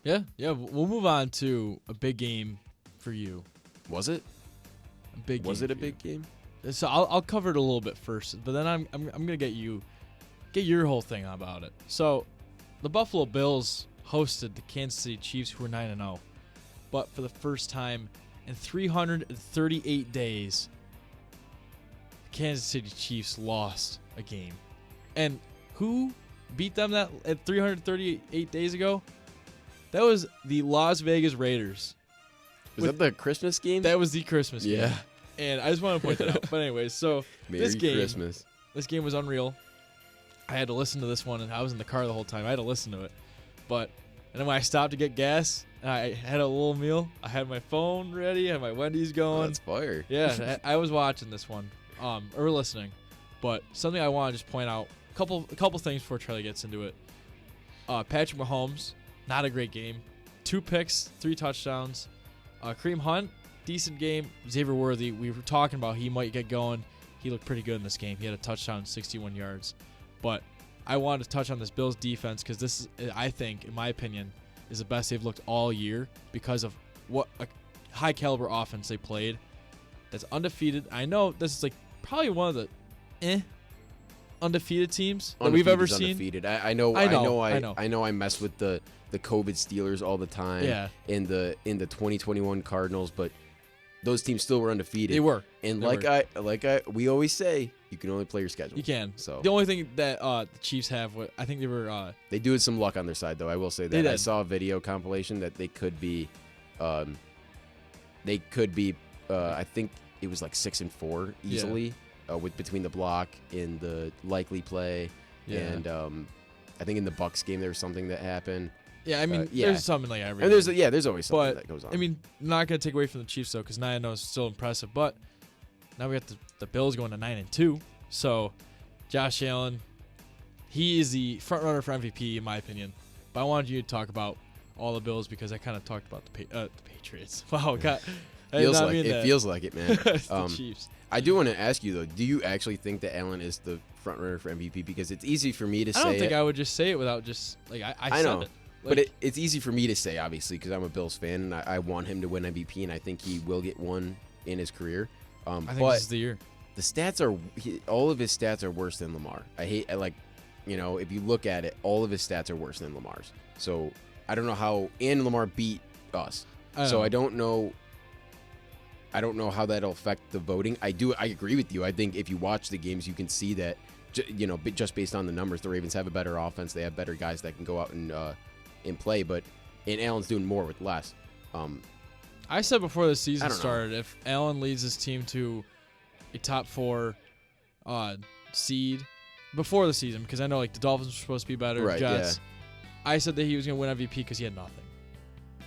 yeah, we'll move on to a big game for you. Was it? A big. Was it a big game? So I'll cover it a little bit first, but then I'm gonna get your whole thing about it. So, the Buffalo Bills hosted the Kansas City Chiefs, who were 9-0, but for the first time in 338 days, the Kansas City Chiefs lost a game. And who beat them at 338 days ago? That was the Las Vegas Raiders. Was that the Christmas game? That was the Christmas game. Yeah. And I just want to point that out. But anyways, so Merry Christmas. This game was unreal. I had to listen to this one, and I was in the car the whole time. I had to listen to it. And then when I stopped to get gas, I had a little meal. I had my phone ready. I had my Wendy's going. Oh, that's fire. Yeah, I was watching this one, or listening. But something I want to just point out, a couple things before Charlie gets into it. Patrick Mahomes, not a great game. 2 picks, 3 touchdowns. Kareem Hunt, decent game. Xavier Worthy, we were talking about he might get going. He looked pretty good in this game. He had a touchdown, 61 yards. But I wanted to touch on this Bills defense because this is, I think, in my opinion, is the best they've looked all year because of what a high caliber offense they played. That's undefeated. I know this is like probably one of the undefeated teams that we've ever seen. Undefeated. I know. I mess with the COVID Steelers all the time. Yeah. In the 2021 Cardinals, but those teams still were undefeated. They were. And we always say, you can only play your schedule. You can. So the only thing that the Chiefs have, I think they were. They do have some luck on their side, though. I will say that. I saw a video compilation that they could be. I think it was like 6-4 easily, with between the block and the likely play, and I think in the Bucs game there was something that happened. Yeah, I mean, there's something like everything. And there's always something that goes on. I mean, not gonna take away from the Chiefs though, because 9-0 is still impressive. But now we got the Bills going to 9-2. So Josh Allen, he is the front runner for MVP in my opinion. But I wanted you to talk about all the Bills because I kind of talked about the Patriots. Wow, God. Feels like it, man. The Chiefs. I do want to ask you though, do you actually think that Allen is the front runner for MVP? Because it's easy for me to say. I don't think I would just say it without just like I know. said it. Like, but it's easy for me to say, obviously, because I'm a Bills fan and I want him to win MVP, and I think he will get one in his career. I think this is the year. The stats are all of his stats are worse than Lamar. If you look at it, all of his stats are worse than Lamar's. So I don't know how. And Lamar beat us, so I don't know. I don't know how that'll affect the voting. I agree with you. I think if you watch the games, you can see that, just based on the numbers, the Ravens have a better offense. They have better guys that can go out and play. And Allen's doing more with less. I said before the season started, if Allen leads his team to a top 4 seed before the season, because I know like the Dolphins were supposed to be better, right, Jets. Yeah. I said that he was going to win MVP because he had nothing.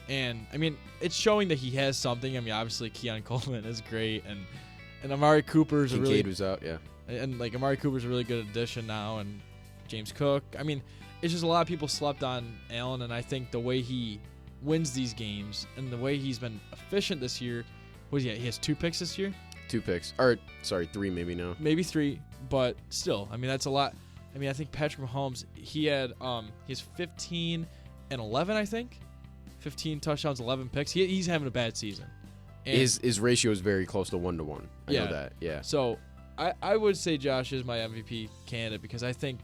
And, I mean, it's showing that he has something. I mean, obviously, Keon Coleman is great, and Amari Cooper's Kincaid was out, yeah. And, like, Amari Cooper's a really good addition now, and James Cook. I mean, it's just a lot of people slept on Allen, and I think the way he wins these games and the way he's been efficient this year, he has 2 picks this year? 2 picks. Or, sorry, 3 maybe now. Maybe 3, but still, I mean, that's a lot. I mean, I think Patrick Mahomes, he has 15 and 11, I think. 15 touchdowns, 11 picks. He's having a bad season. And his ratio is very close to 1-to-1. I know that. Yeah. So I would say Josh is my MVP candidate because I think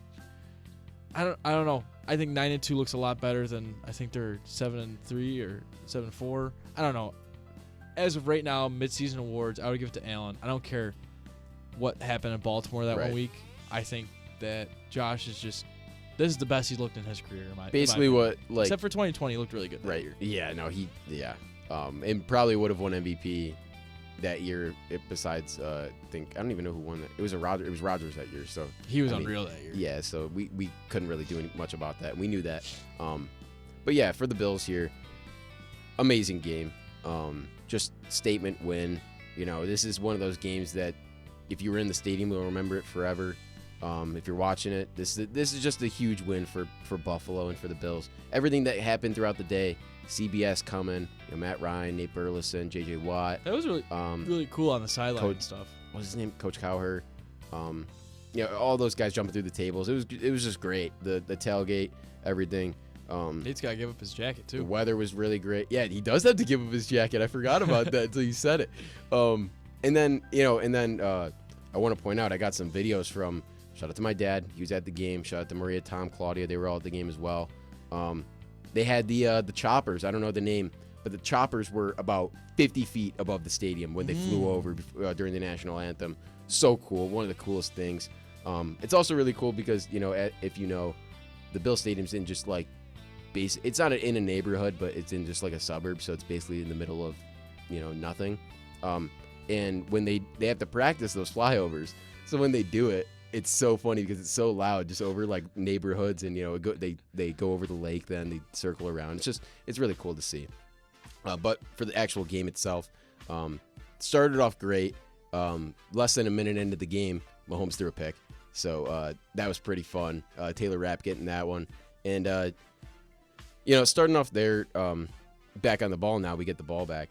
I don't know. I think 9-2 looks a lot better than I think they're 7-3 or 7-4. I don't know. As of right now, midseason awards, I would give it to Allen. I don't care what happened in Baltimore that 1 week. I think that Josh is just. This is the best he's looked in his career. Except for 2020, he looked really good that year. Yeah, no, and probably would have won MVP that year. Besides, I don't even know who won that. It was Rodgers. It was Rodgers that year. So he was unreal that year. Yeah, so we couldn't really do much about that. We knew that. But yeah, for the Bills here, amazing game. Just statement win. This is one of those games that if you were in the stadium, you'll remember it forever. If you're watching it, this is just a huge win for Buffalo and for the Bills. Everything that happened throughout the day, CBS coming, Matt Ryan, Nate Burleson, J.J. Watt. That was really cool on the sideline and stuff. What was his name? Coach Cowher. All those guys jumping through the tables. It was just great. The tailgate, everything. Nate's got to give up his jacket too. The weather was really great. Yeah, he does have to give up his jacket. I forgot about that until you said it. And then I want to point out I got some videos from. Shout out to my dad. He was at the game. Shout out to Maria, Tom, Claudia. They were all at the game as well. They had the choppers. I don't know the name, but the choppers were about 50 feet above the stadium when they flew over during the national anthem. So cool. One of the coolest things. It's also really cool because, if you know, the Bill Stadium's in just like it's not in a neighborhood, but it's in just like a suburb. So it's basically in the middle of, nothing. And when they have to practice those flyovers. So when they do it, it's so funny because it's so loud just over like neighborhoods and they go over the lake, then they circle around. It's really cool to see. But for the actual game itself, started off great. Less than a minute into the game, Mahomes threw a pick. So that was pretty fun. Taylor Rapp getting that one. And starting off there, back on the ball now, we get the ball back.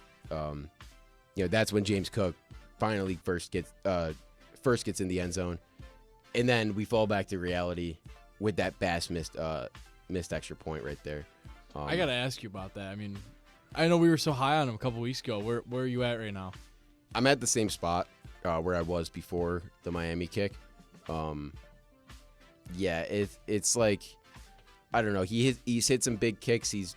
That's when James Cook finally first gets in the end zone. And then we fall back to reality with that Bass missed extra point right there. I got to ask you about that. I mean, I know we were so high on him a couple weeks ago. Where are you at right now? I'm at the same spot where I was before the Miami kick. Yeah, it's like, I don't know. He's hit some big kicks. He's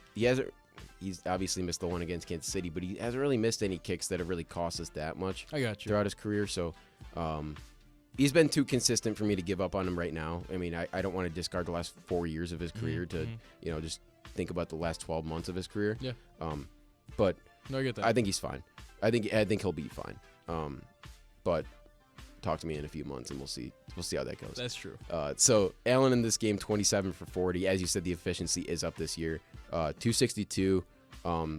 obviously missed the one against Kansas City, but he hasn't really missed any kicks that have really cost us that much. I got you. Throughout his career. So he's been too consistent for me to give up on him right now. I mean, I don't want to discard the last 4 years of his career to, just think about the last 12 months of his career. Yeah. But No, I get that. I think he's fine. I think he'll be fine. But talk to me in a few months and we'll see how that goes. That's true. So Allen in this game, 27 for 40. As you said, the efficiency is up this year. 262,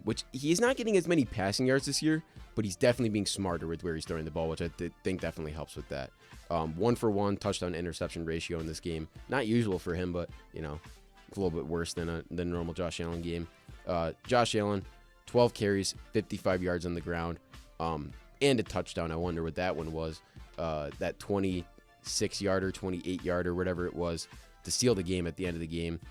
which he's not getting as many passing yards this year, but he's definitely being smarter with where he's throwing the ball, which I think definitely helps with that. 1-for-1 touchdown interception ratio in this game. Not usual for him, but it's a little bit worse than a normal Josh Allen game. Josh Allen, 12 carries, 55 yards on the ground, and a touchdown. I wonder what that one was. That 26-yarder, 28-yarder, whatever it was, to seal the game at the end of the game.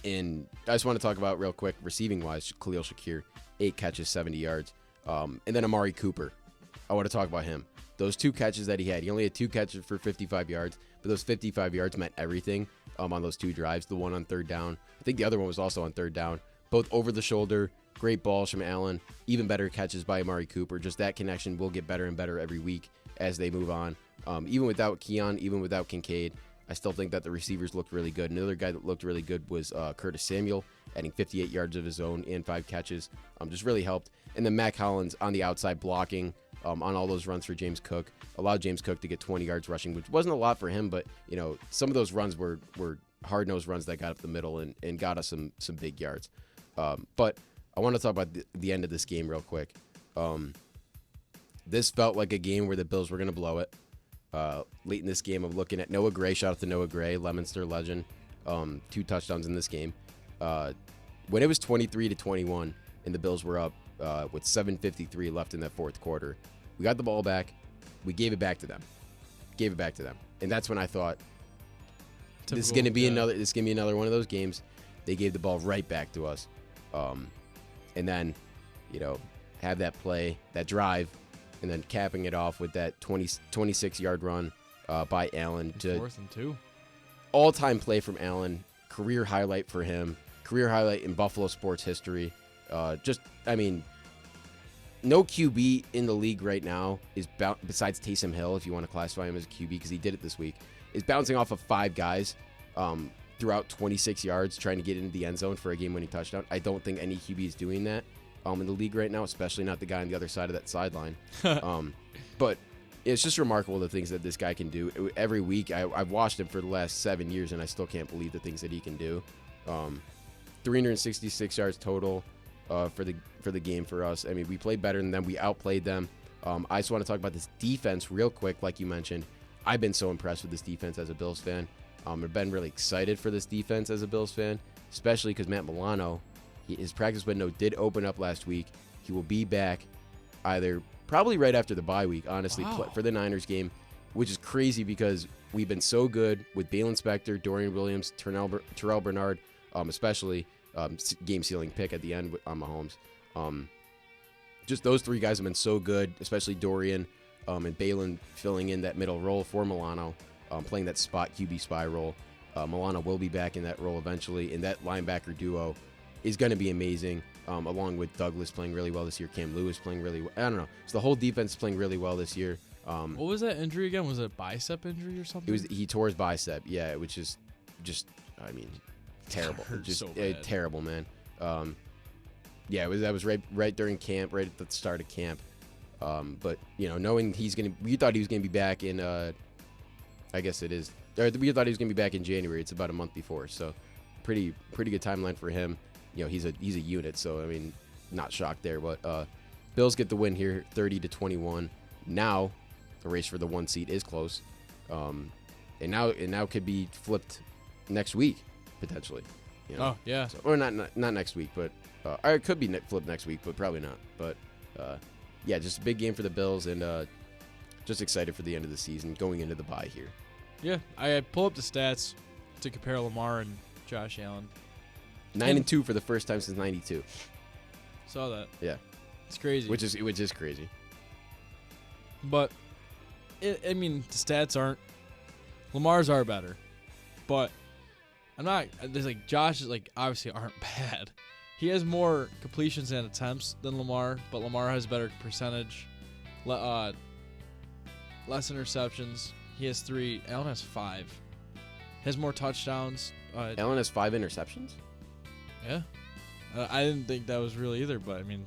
And I just want to talk about real quick, receiving-wise, Khalil Shakir, 8 catches, 70 yards. And then Amari Cooper. I want to talk about him. Those 2 catches that he had. He only had 2 catches for 55 yards, but those 55 yards meant everything on those 2 drives. The one on third down. I think the other one was also on third down. Both over the shoulder. Great balls from Allen. Even better catches by Amari Cooper. Just that connection will get better and better every week as they move on. Even without Keon, even without Kincaid, I still think that the receivers looked really good. Another guy that looked really good was Curtis Samuel, adding 58 yards of his own and 5 catches. Just really helped. And then Mac Hollins on the outside blocking on all those runs for James Cook. Allowed James Cook to get 20 yards rushing, which wasn't a lot for him, but some of those runs were hard-nosed runs that got up the middle and got us some big yards. But I want to talk about the end of this game real quick. This felt like a game where the Bills were going to blow it. Late in this game, I'm looking at Noah Gray. Shout out to Noah Gray, Leominster legend. 2 touchdowns in this game. When it was 23-21 and the Bills were up with 7:53 left in that fourth quarter, we got the ball back. We gave it back to them. And that's when I thought, this is going to be another one of those games. They gave the ball right back to us. And then, have that play, that drive, and then capping it off with that 26-yard run by Allen. To 4th and 2. All-time play from Allen. Career highlight for him. Career highlight in Buffalo sports history. No QB in the league right now is besides Taysom Hill, if you want to classify him as a QB, because he did it this week, is bouncing off of 5 guys throughout 26 yards trying to get into the end zone for a game-winning touchdown. I don't think any QB is doing that in the league right now, especially not the guy on the other side of that sideline. But it's just remarkable the things that this guy can do. Every week, I've watched him for the last 7 years, and I still can't believe the things that he can do. 366 yards total for the game for us. I mean, we played better than them. We outplayed them. I just want to talk about this defense real quick, like you mentioned. I've been so impressed with this defense as a Bills fan. I've been really excited for this defense as a Bills fan, especially because Matt Milano, his practice window did open up last week. He will be back probably right after the bye week, honestly, for the Niners game, which is crazy because we've been so good with Balen Spector, Dorian Williams, Terrell Bernard, especially game-sealing pick at the end on Mahomes. Just those 3 guys have been so good, especially Dorian and Balen filling in that middle role for Milano. Playing that spot QB spy role. Milano will be back in that role eventually, and that linebacker duo is going to be amazing, along with Douglas playing really well this year, Cam Lewis playing really well. I don't know. So the whole defense is playing really well this year. What was that injury again? Was it a bicep injury or something? He tore his bicep, yeah, which is just terrible. Just so bad. Terrible, man. That was right during camp, right at the start of camp. But knowing we thought he was gonna be back in I guess it is. We thought he was going to be back in January. It's about a month before, so pretty good timeline for him. He's a unit, so not shocked there. But Bills get the win here, 30-21. Now the race for the 1 seed is close, and now could be flipped next week potentially. Oh yeah, or not next week, but or it could be flipped next week, but probably not. But just a big game for the Bills, and just excited for the end of the season, going into the bye here. Yeah, I pull up the stats to compare Lamar and Josh Allen. 9-2 for the first time since '92. Saw that. Yeah. It's crazy. Which is crazy. But, I mean, the stats aren't. Lamar's are better. But, I'm not. There's like, Josh is like, obviously aren't bad. He has more completions and attempts than Lamar, but Lamar has better percentage. Less interceptions. He has 3. Allen has 5. Has more touchdowns. Allen has 5 interceptions? Yeah. I didn't think that was real either, but I mean,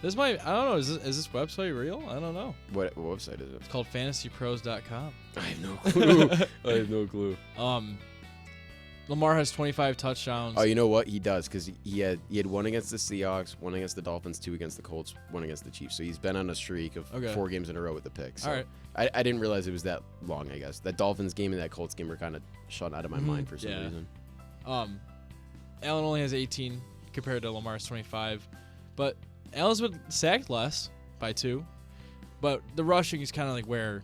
this might. I don't know. Is this website real? I don't know. What website is it? It's called fantasypros.com. I have no clue. I have no clue. Lamar has 25 touchdowns. Oh, you know what? He does, because he had 1 against the Seahawks, 1 against the Dolphins, 2 against the Colts, 1 against the Chiefs. So he's been on a streak of 4 games in a row with the picks. So all right. I didn't realize it was that long, I guess. That Dolphins game and that Colts game were kind of shut out of my mind for some reason. Allen only has 18 compared to Lamar's 25. But Allen's been sacked less by 2. But the rushing is kind of like where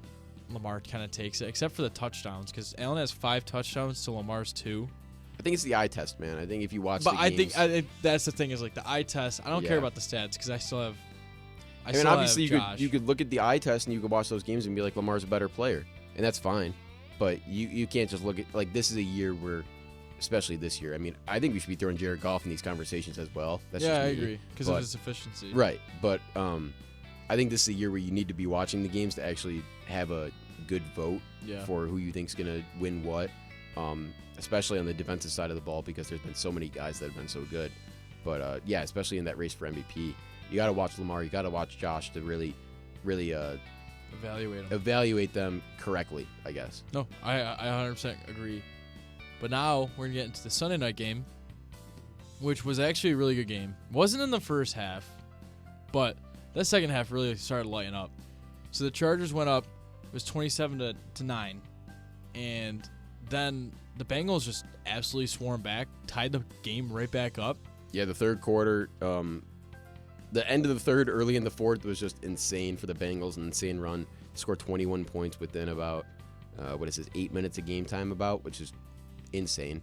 Lamar kind of takes it, except for the touchdowns, because Allen has 5 touchdowns to Lamar's 2. I think it's the eye test, man. I think if you watch but the games... I think that's the thing, is like the eye test. I don't care about the stats, because I still have. I mean, obviously you could look at the eye test and you could watch those games and be like, Lamar's a better player, and that's fine. But you can't just look at, like, this is a year where, especially this year. I mean, I think we should be throwing Jared Goff in these conversations as well. That's yeah, just I me. agree, because of his efficiency. Right, but I think this is a year where you need to be watching the games to actually have a good vote for who you think's gonna win what. Especially on the defensive side of the ball, because there's been so many guys that have been so good. But yeah, especially in that race for MVP, you got to watch Lamar, you got to watch Josh to really evaluate them correctly, I guess. No, I 100% agree. But now we're gonna get into the Sunday night game, which was actually a really good game. Wasn't in the first half, but that second half really started lighting up. So the Chargers went up. It was 27-9, and then the Bengals just absolutely swarmed back, tied the game right back up. Yeah, the third quarter, the end of the third, early in the fourth was just insane for the Bengals, an insane run. Scored 21 points within about, 8 minutes of game time which is insane.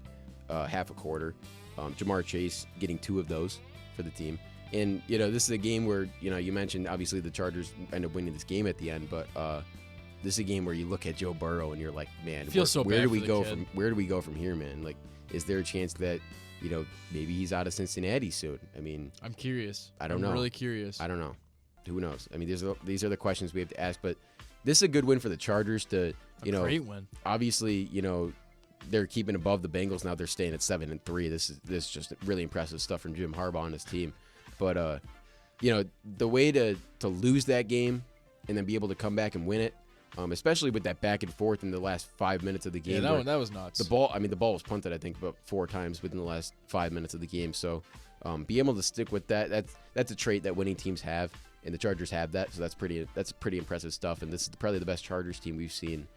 Half a quarter. Jamar Chase getting 2 of those for the team. And, this is a game where, you mentioned, obviously, the Chargers end up winning this game at the end, but this is a game where you look at Joe Burrow and you're like, man, where do we go from here, man? Like, is there a chance that, maybe he's out of Cincinnati soon? I mean, I'm curious. I don't know. I'm really curious. I don't know. Who knows? I mean, these are the questions we have to ask, but this is a good win for the Chargers to, great win. Obviously, they're keeping above the Bengals now. They're staying at 7-3. This is just really impressive stuff from Jim Harbaugh and his team. But the way to lose that game and then be able to come back and win it, especially with that back and forth in the last 5 minutes of the game. Yeah, that was nuts. The ball was punted, I think, about 4 times within the last 5 minutes of the game. So, be able to stick with that. That's a trait that winning teams have, and the Chargers have that. So that's pretty impressive stuff. And this is probably the best Chargers team we've seen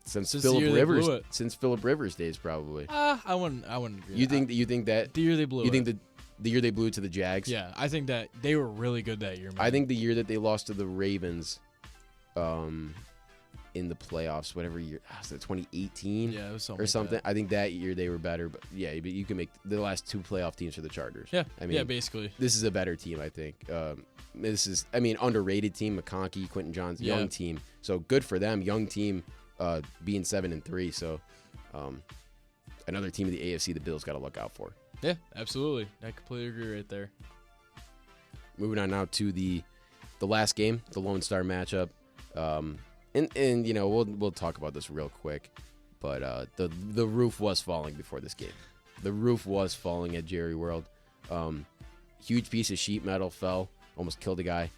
since Phillip Rivers days, probably. I wouldn't agree. You think that the year they blew? You think the year they blew it to the Jags? Yeah, I think that they were really good that year, man. I think the year that they lost to the Ravens, in the playoffs, whatever year, was it 2018? Yeah, it was something or something. Like I think that year they were better, but yeah, you can make the last 2 playoff teams for the Chargers. Yeah, I mean, basically, this is a better team, I think. This is, underrated team. McConkey, Quentin Johns, young team. So good for them, young team, being 7-3. So, another team of the AFC, the Bills got to look out for. Yeah, absolutely. I completely agree right there. Moving on now to the last game, the Lone Star matchup. And we'll talk about this real quick, but the roof was falling before this game. The roof was falling at Jerry World. Huge piece of sheet metal fell, almost killed a guy.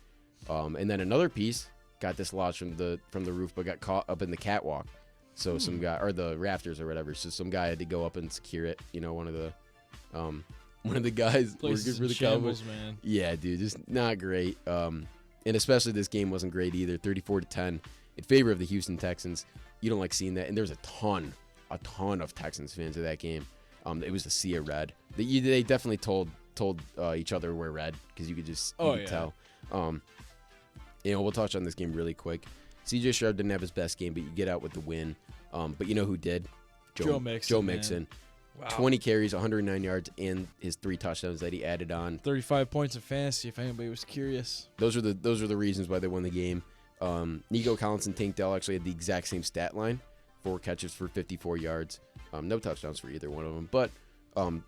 And then another piece got dislodged from the roof, but got caught up in the catwalk. So some guy, or the rafters or whatever. So some guy had to go up and secure it. One of the guys working for the Cowboys, man. Yeah, dude, just not great. And especially this game wasn't great either. 34-10 in favor of the Houston Texans. You don't like seeing that. And there's a ton of Texans fans at that game. It was a sea of red. They definitely told each other we're red, because you could just tell. We'll touch on this game really quick. CJ Stroud didn't have his best game, but you get out with the win. But you know who did? Joe Mixon. Joe Mixon. Wow. 20 carries, 109 yards, and his 3 touchdowns that he added on. 35 points in fantasy, if anybody was curious. Those are the reasons why they won the game. Nico Collins and Tank Dell actually had the exact same stat line: 4 catches for 54 yards, no touchdowns for either one of them. But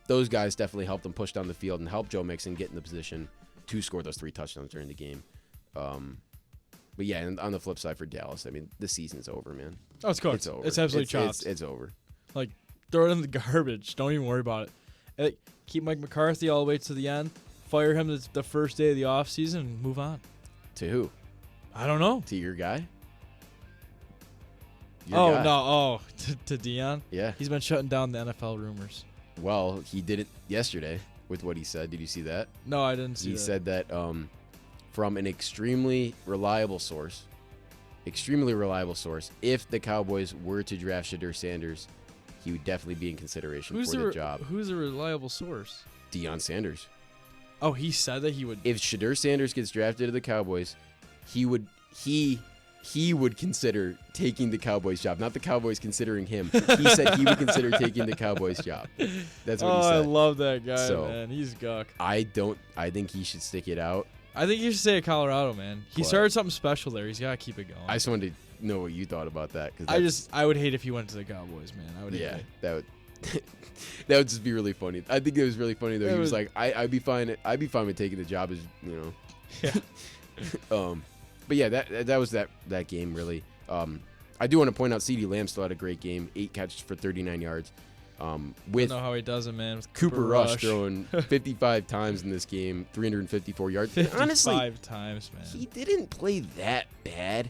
those guys definitely helped them push down the field and help Joe Mixon get in the position to score those 3 touchdowns during the game. But yeah, and on the flip side for Dallas, I mean, the season's over, man. Oh, it's cooked. It's over. It's absolutely chopped. It's over. Like, throw it in the garbage. Don't even worry about it. And keep Mike McCarthy all the way to the end. Fire him the first day of the offseason and move on. To who? I don't know. To your guy? To Dion. Yeah. He's been shutting down the NFL rumors. Well, he did it yesterday with what he said. Did you see that? No, I didn't see He that. said that from an extremely reliable source, if the Cowboys were to draft Shedeur Sanders, he would definitely be in consideration for the job. Who's a reliable source? Deion Sanders. Oh, he said that he would. If Shedeur Sanders gets drafted to the Cowboys, he would consider taking the Cowboys job. Not the Cowboys considering him. He said he would consider taking the Cowboys job. That's what he said. I love that guy, So, man. He's guck. I think he should stick it out. I think you should stay at Colorado, man. He What? started something special there. He's got to keep it going. I just wanted to know what you thought about that. I would hate if he went to the Cowboys, man. I would hate it. that would that would just be really funny. I think it was really funny though. It He was was- like, I'd be fine with taking the job, as you know. Yeah. But yeah, that was that game really. I do want to point out CeeDee Lamb still had a great game, 8 catches for 39 yards. I With don't know how he does it, man. With Cooper Rush throwing 55 times in this game, 354 yards. And 55 honestly, times, man. he didn't play that bad.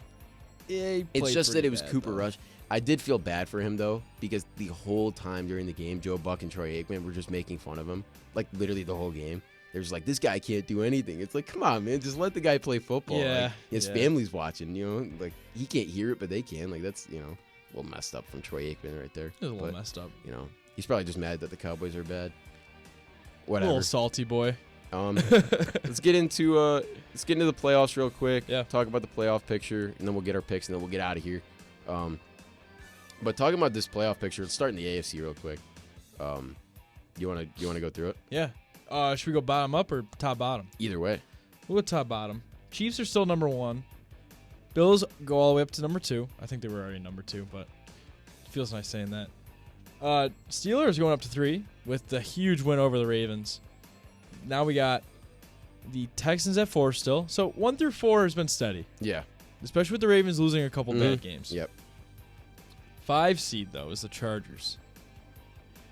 Yeah, he It's played just that pretty it was bad, Cooper though. Rush. I did feel bad for him though, because the whole time during the game, Joe Buck and Troy Aikman were just making fun of him, like literally the whole game. They're just like, this guy can't do anything. It's like, come on, man, just let the guy play football. Yeah, Like, his yeah. family's watching, you know, like he can't hear it, but they can. Like that's, you know, a little messed up from Troy Aikman right there. He was a little But, messed up. you know, he's probably just mad that the Cowboys are bad. A Whatever. little salty boy. Let's get into the playoffs real quick. Yeah. Talk about the playoff picture, and then we'll get our picks, and then we'll get out of here. But talking about this playoff picture, let's start in the AFC real quick. You wanna go through it? Yeah. Should we go bottom up or top bottom? Either way. We'll go top bottom. Chiefs are still number 1. Bills go all the way up to number 2. I think they were already number 2, but it feels nice saying that. Steelers going up to 3 with the huge win over the Ravens. Now we got the Texans at 4 still. So 1 through 4 has been steady, Yeah. especially with the Ravens losing a couple bad games. Yep. 5 seed, though, is the Chargers.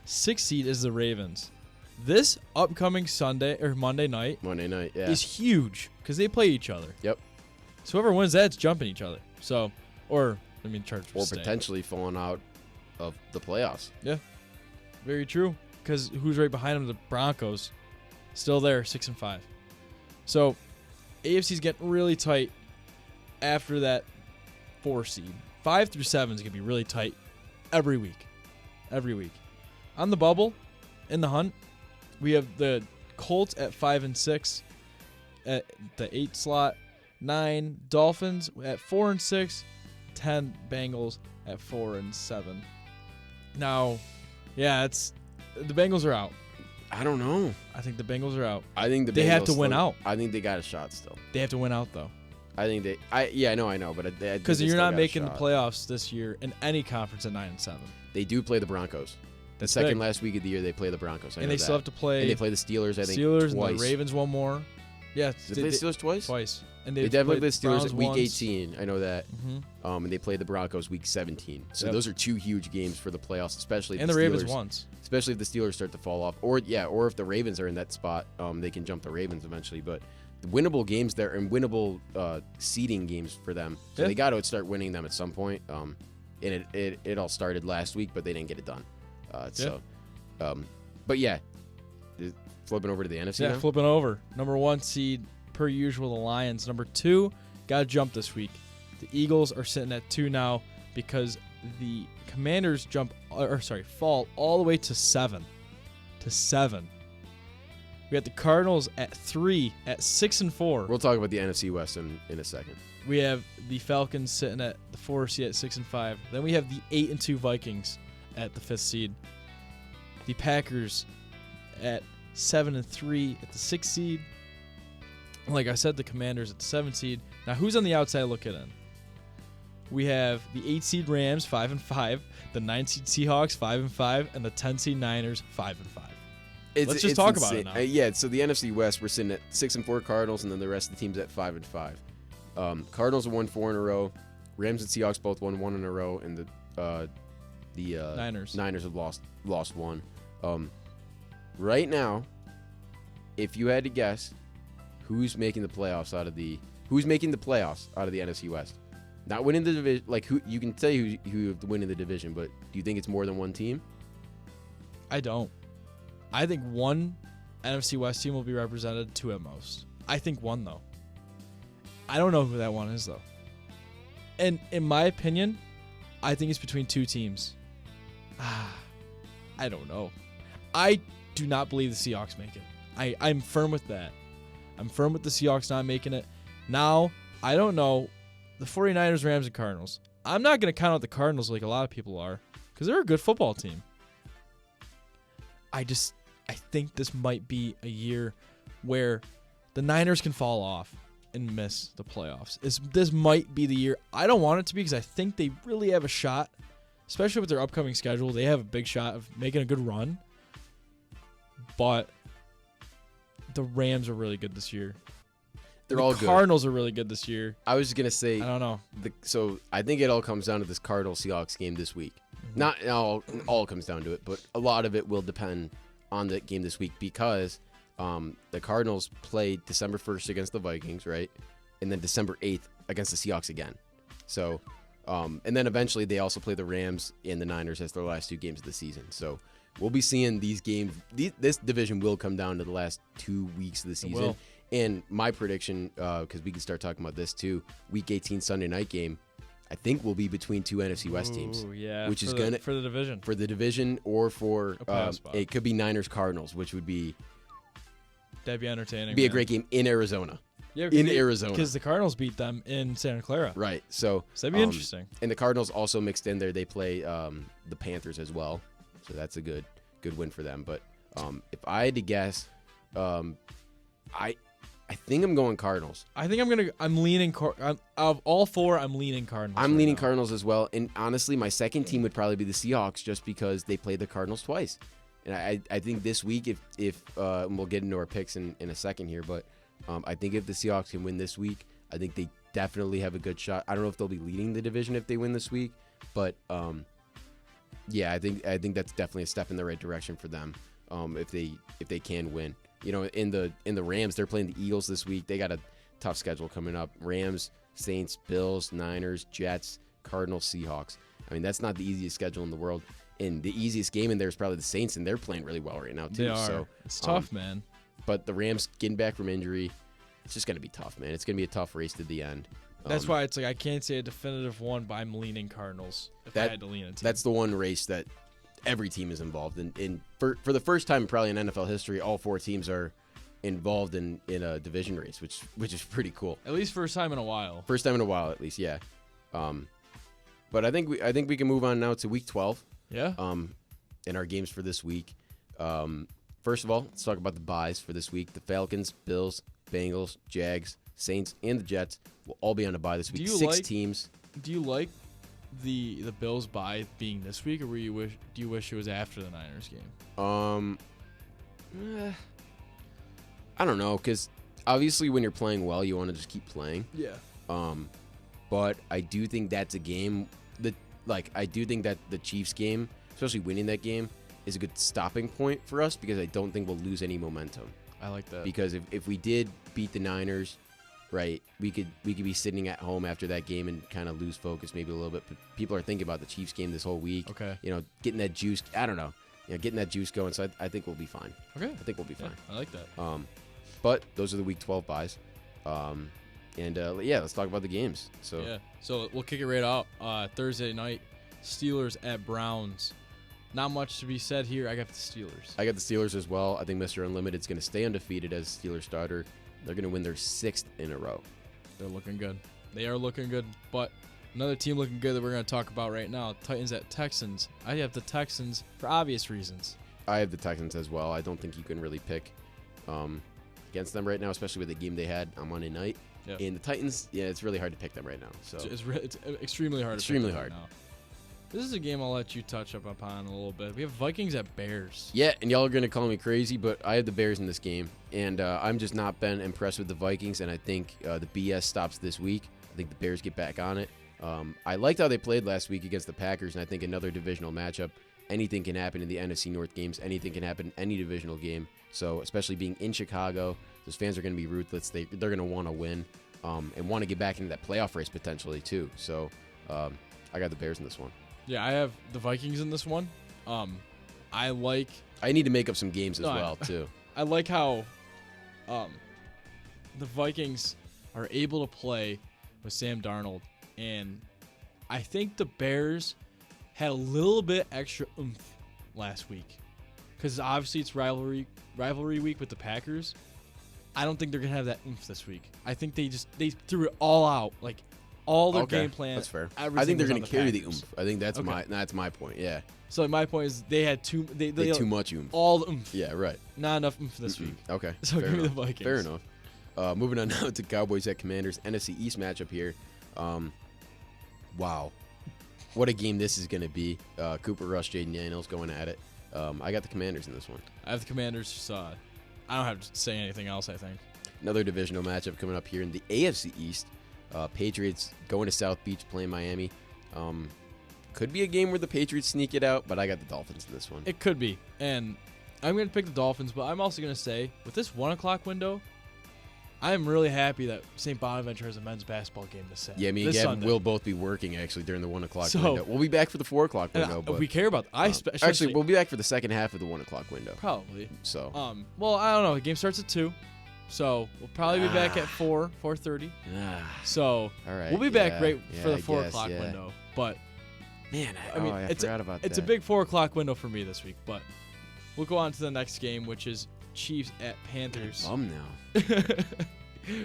6 seed is the Ravens. This upcoming Monday night Monday night. Yeah. is huge because they play each other. Yep. So whoever wins that's jumping each other. So, Chargers Or stay. potentially falling out of the playoffs. Very true. Because who's right behind them? The Broncos, still there, 6-5. So, AFC's getting really tight after that 4 seed. 5 through 7 is gonna be really tight every week. Every week. On the bubble, in the hunt, we have the Colts at 5 and 6 at the 8 slot. 9 Dolphins at 4 and 6. 10 Bengals at 4 and 7. Now, yeah, the Bengals are out. I don't know. I think the Bengals are out. I think They have Bengals to win still- out. I think they got a shot still. They have to win out though, I think they. I know, but because you're not making the playoffs this year in any conference at 9 and 7. They do play the Broncos. The That's second big. last week of the year, they play the Broncos. I And know they that. still have to play. And they play the Steelers. I think Steelers twice. and the Ravens one more. Yeah, Did they play the Steelers twice? twice. And They definitely play the Steelers Browns at week once. 18. I know that. Mm-hmm. And they play the Broncos week 17. So Yep. those are 2 huge games for the playoffs, especially if And the Steelers, Ravens once. especially if the Steelers start to fall off, or if the Ravens are in that spot, they can jump the Ravens eventually. But the winnable games there and winnable seeding games for them, so Yeah. they got to start winning them at some point. And it all started last week, but they didn't get it done. But yeah, flipping over to the NFC Yeah, now. flipping over. Number 1 seed, per usual, the Lions. Number 2, got to jump this week. The Eagles are sitting at 2 now because the Commanders fall all the way to 7. We got the Cardinals at 3 at 6-4. We'll talk about the NFC West in a second. We have the Falcons sitting at the 4 seed at 6-5. Then we have the 8-2 Vikings at the 5th seed. the Packers at 7-3 at the 6th seed. Like I said, the Commanders at the 7th seed. Now, who's on the outside looking in? We have the 8 seed Rams 5-5, the 9 seed Seahawks 5-5, and the 10 seed Niners 5-5. Let's just talk about it now. Yeah, so the NFC West, we're sitting at 6-4 Cardinals, and then the rest of the teams at 5-5. Cardinals have won 4 in a row. Rams and Seahawks both won 1 in a row, and the Niners have lost 1. Right now, if you had to guess, who's making the playoffs out of the NFC West? Not winning the division, like who you can tell you who winning the division, but do you think it's more than one team? I don't. I think one NFC West team will be represented, 2 at most. I think 1 though. I don't know who that one is though. And in my opinion, I think it's between 2 teams. I don't know. I do not believe the Seahawks make it. I'm firm with that. I'm firm with the Seahawks not making it. Now, I don't know. The 49ers, Rams, and Cardinals. I'm not going to count out the Cardinals like a lot of people are because they're a good football team. I think this might be a year where the Niners can fall off and miss the playoffs. This might be the year. I don't want it to be because I think they really have a shot, especially with their upcoming schedule. They have a big shot of making a good run. But the Rams are really good this year. They're all good. The Cardinals are really good this year. I was going to say, I don't know. So I think it all comes down to this Cardinals-Seahawks game this week. Mm-hmm. Not all comes down to it, but a lot of it will depend on the game this week because the Cardinals play December 1st against the Vikings, right? And then December 8th against the Seahawks again. So, and then eventually they also play the Rams and the Niners as their last 2 games of the season. So we'll be seeing these games. This division will come down to the last 2 weeks of the season. It will. And my prediction, because we can start talking about this too, Week 18 Sunday night game, I think will be between 2 NFC West teams. Yeah, which is for the division. For the division or for spot. it could be Niners Cardinals, which would be That'd be entertaining. a great game in Arizona. Yeah, Arizona. Because the Cardinals beat them in Santa Clara. Right. So that'd be interesting. And the Cardinals also mixed in there. They play the Panthers as well. So that's a good win for them. But if I had to guess, I think I'm going Cardinals. I think I'm leaning out of all 4, I'm leaning Cardinals. I'm leaning Cardinals as well. And honestly, my second team would probably be the Seahawks just because they played the Cardinals twice. And I think this week, if and we'll get into our picks in a second here, but I think if the Seahawks can win this week, I think they definitely have a good shot. I don't know if they'll be leading the division if they win this week, but yeah, I think that's definitely a step in the right direction for them if they can win. You know, in the Rams, they're playing the Eagles this week. They got a tough schedule coming up. Rams, Saints, Bills, Niners, Jets, Cardinals, Seahawks. I mean, that's not the easiest schedule in the world. And the easiest game in there is probably the Saints, and they're playing really well right now, too. They are. So, it's tough, man. But the Rams getting back from injury, it's just going to be tough, man. It's going to be a tough race to the end. That's why it's like I can't say a definitive one, but I'm leaning Cardinals if I had to lean a team. That's the one race that every team is involved in. For the first time probably in NFL history, all 4 teams are involved in a division race, which is pretty cool. At least first time in a while. First time in a while, at least, yeah. But I think we can move on now to Week 12. Yeah. In our games for this week. First of all, let's talk about the buys for this week. The Falcons, Bills, Bengals, Jags, Saints, and the Jets will all be on a bye this week. 6 teams. Do you like the Bills bye being this week, or do you wish it was after the Niners game? I don't know, because obviously when you're playing well, you want to just keep playing. Yeah. But I do think that's a game that, I do think that the Chiefs game, especially winning that game, is a good stopping point for us because I don't think we'll lose any momentum. I like that. Because if we did beat the Niners, right, we could be sitting at home after that game and kind of lose focus maybe a little bit. But people are thinking about the Chiefs game this whole week. Okay. You know, getting that juice. I don't know. You know, getting that juice going. So I think we'll be fine. Okay. I think we'll be fine. Yeah, I like that. But those are the Week 12 buys. Yeah, let's talk about the games. So we'll kick it right out. Thursday night, Steelers at Browns. Not much to be said here. I got the Steelers. I got the Steelers as well. I think Mr. Unlimited's going to stay undefeated as Steelers starter. They're going to win their 6th in a row. They're looking good. They are looking good. But another team looking good that we're going to talk about right now, Titans at Texans. I have the Texans for obvious reasons. I have the Texans as well. I don't think you can really pick against them right now, especially with the game they had on Monday night. Yep. And the Titans, yeah, it's really hard to pick them right now. So It's extremely hard. Extremely to pick hard. Right now. This is a game I'll let you touch up upon a little bit. We have Vikings at Bears. yeah, and y'all are gonna call me crazy, but I have the Bears in this game, and I'm just not been impressed with the Vikings. And I think the BS stops this week. I think the Bears get back on it. I liked how they played last week against the Packers, and I think another divisional matchup. Anything can happen in the NFC North games. Anything can happen in any divisional game. So especially being in Chicago, those fans are going to be ruthless. They're going to want to win and want to get back into that playoff race potentially too. So I got the Bears in this one. Yeah, I have the Vikings in this one. I need to make up some games as well too. I like how the Vikings are able to play with Sam Darnold, and I think the Bears had a little bit extra oomph last week because obviously it's rivalry week with the Packers. I don't think they're gonna have that oomph this week. I think they threw it all out, like all their game plan. That's fair. Everything I think they're was gonna on carry the Packers. oomph. I think that's my point. Yeah. So my point is they had too Too much oomph. all the oomph. Yeah. Right. Not enough oomph this week. Okay. So fair give me enough. the Vikings. Fair enough. Moving on now to Cowboys at Commanders. NFC East matchup here. Wow. What a game this is going to be. Cooper Rush, Jaden Daniels going at it. I got the Commanders in this one. I have the Commanders. I don't have to say anything else, I think. Another divisional matchup coming up here in the AFC East. Patriots going to South Beach, playing Miami. Could be a game where the Patriots sneak it out, but I got the Dolphins in this one. It could be. And I'm going to pick the Dolphins, but I'm also going to say, with this 1 o'clock window, I am really happy that St. Bonaventure has a men's basketball game this Saturday. Yeah, me and this Gavin Sunday. will both be working actually during the 1 o'clock So- window. We'll be back for the 4 o'clock And, window. But we care about actually, we'll be back for the second half of the 1 o'clock window. probably. So Well, I don't know. The game starts at 2. So we'll probably be back at 4:30. So all right, we'll be back yeah, right yeah, for the I 4 guess, o'clock yeah. window. But Man, I mean, I forgot about it's that. a big 4 o'clock window for me this week. But we'll go on to the next game, which is Chiefs at Panthers. bum now.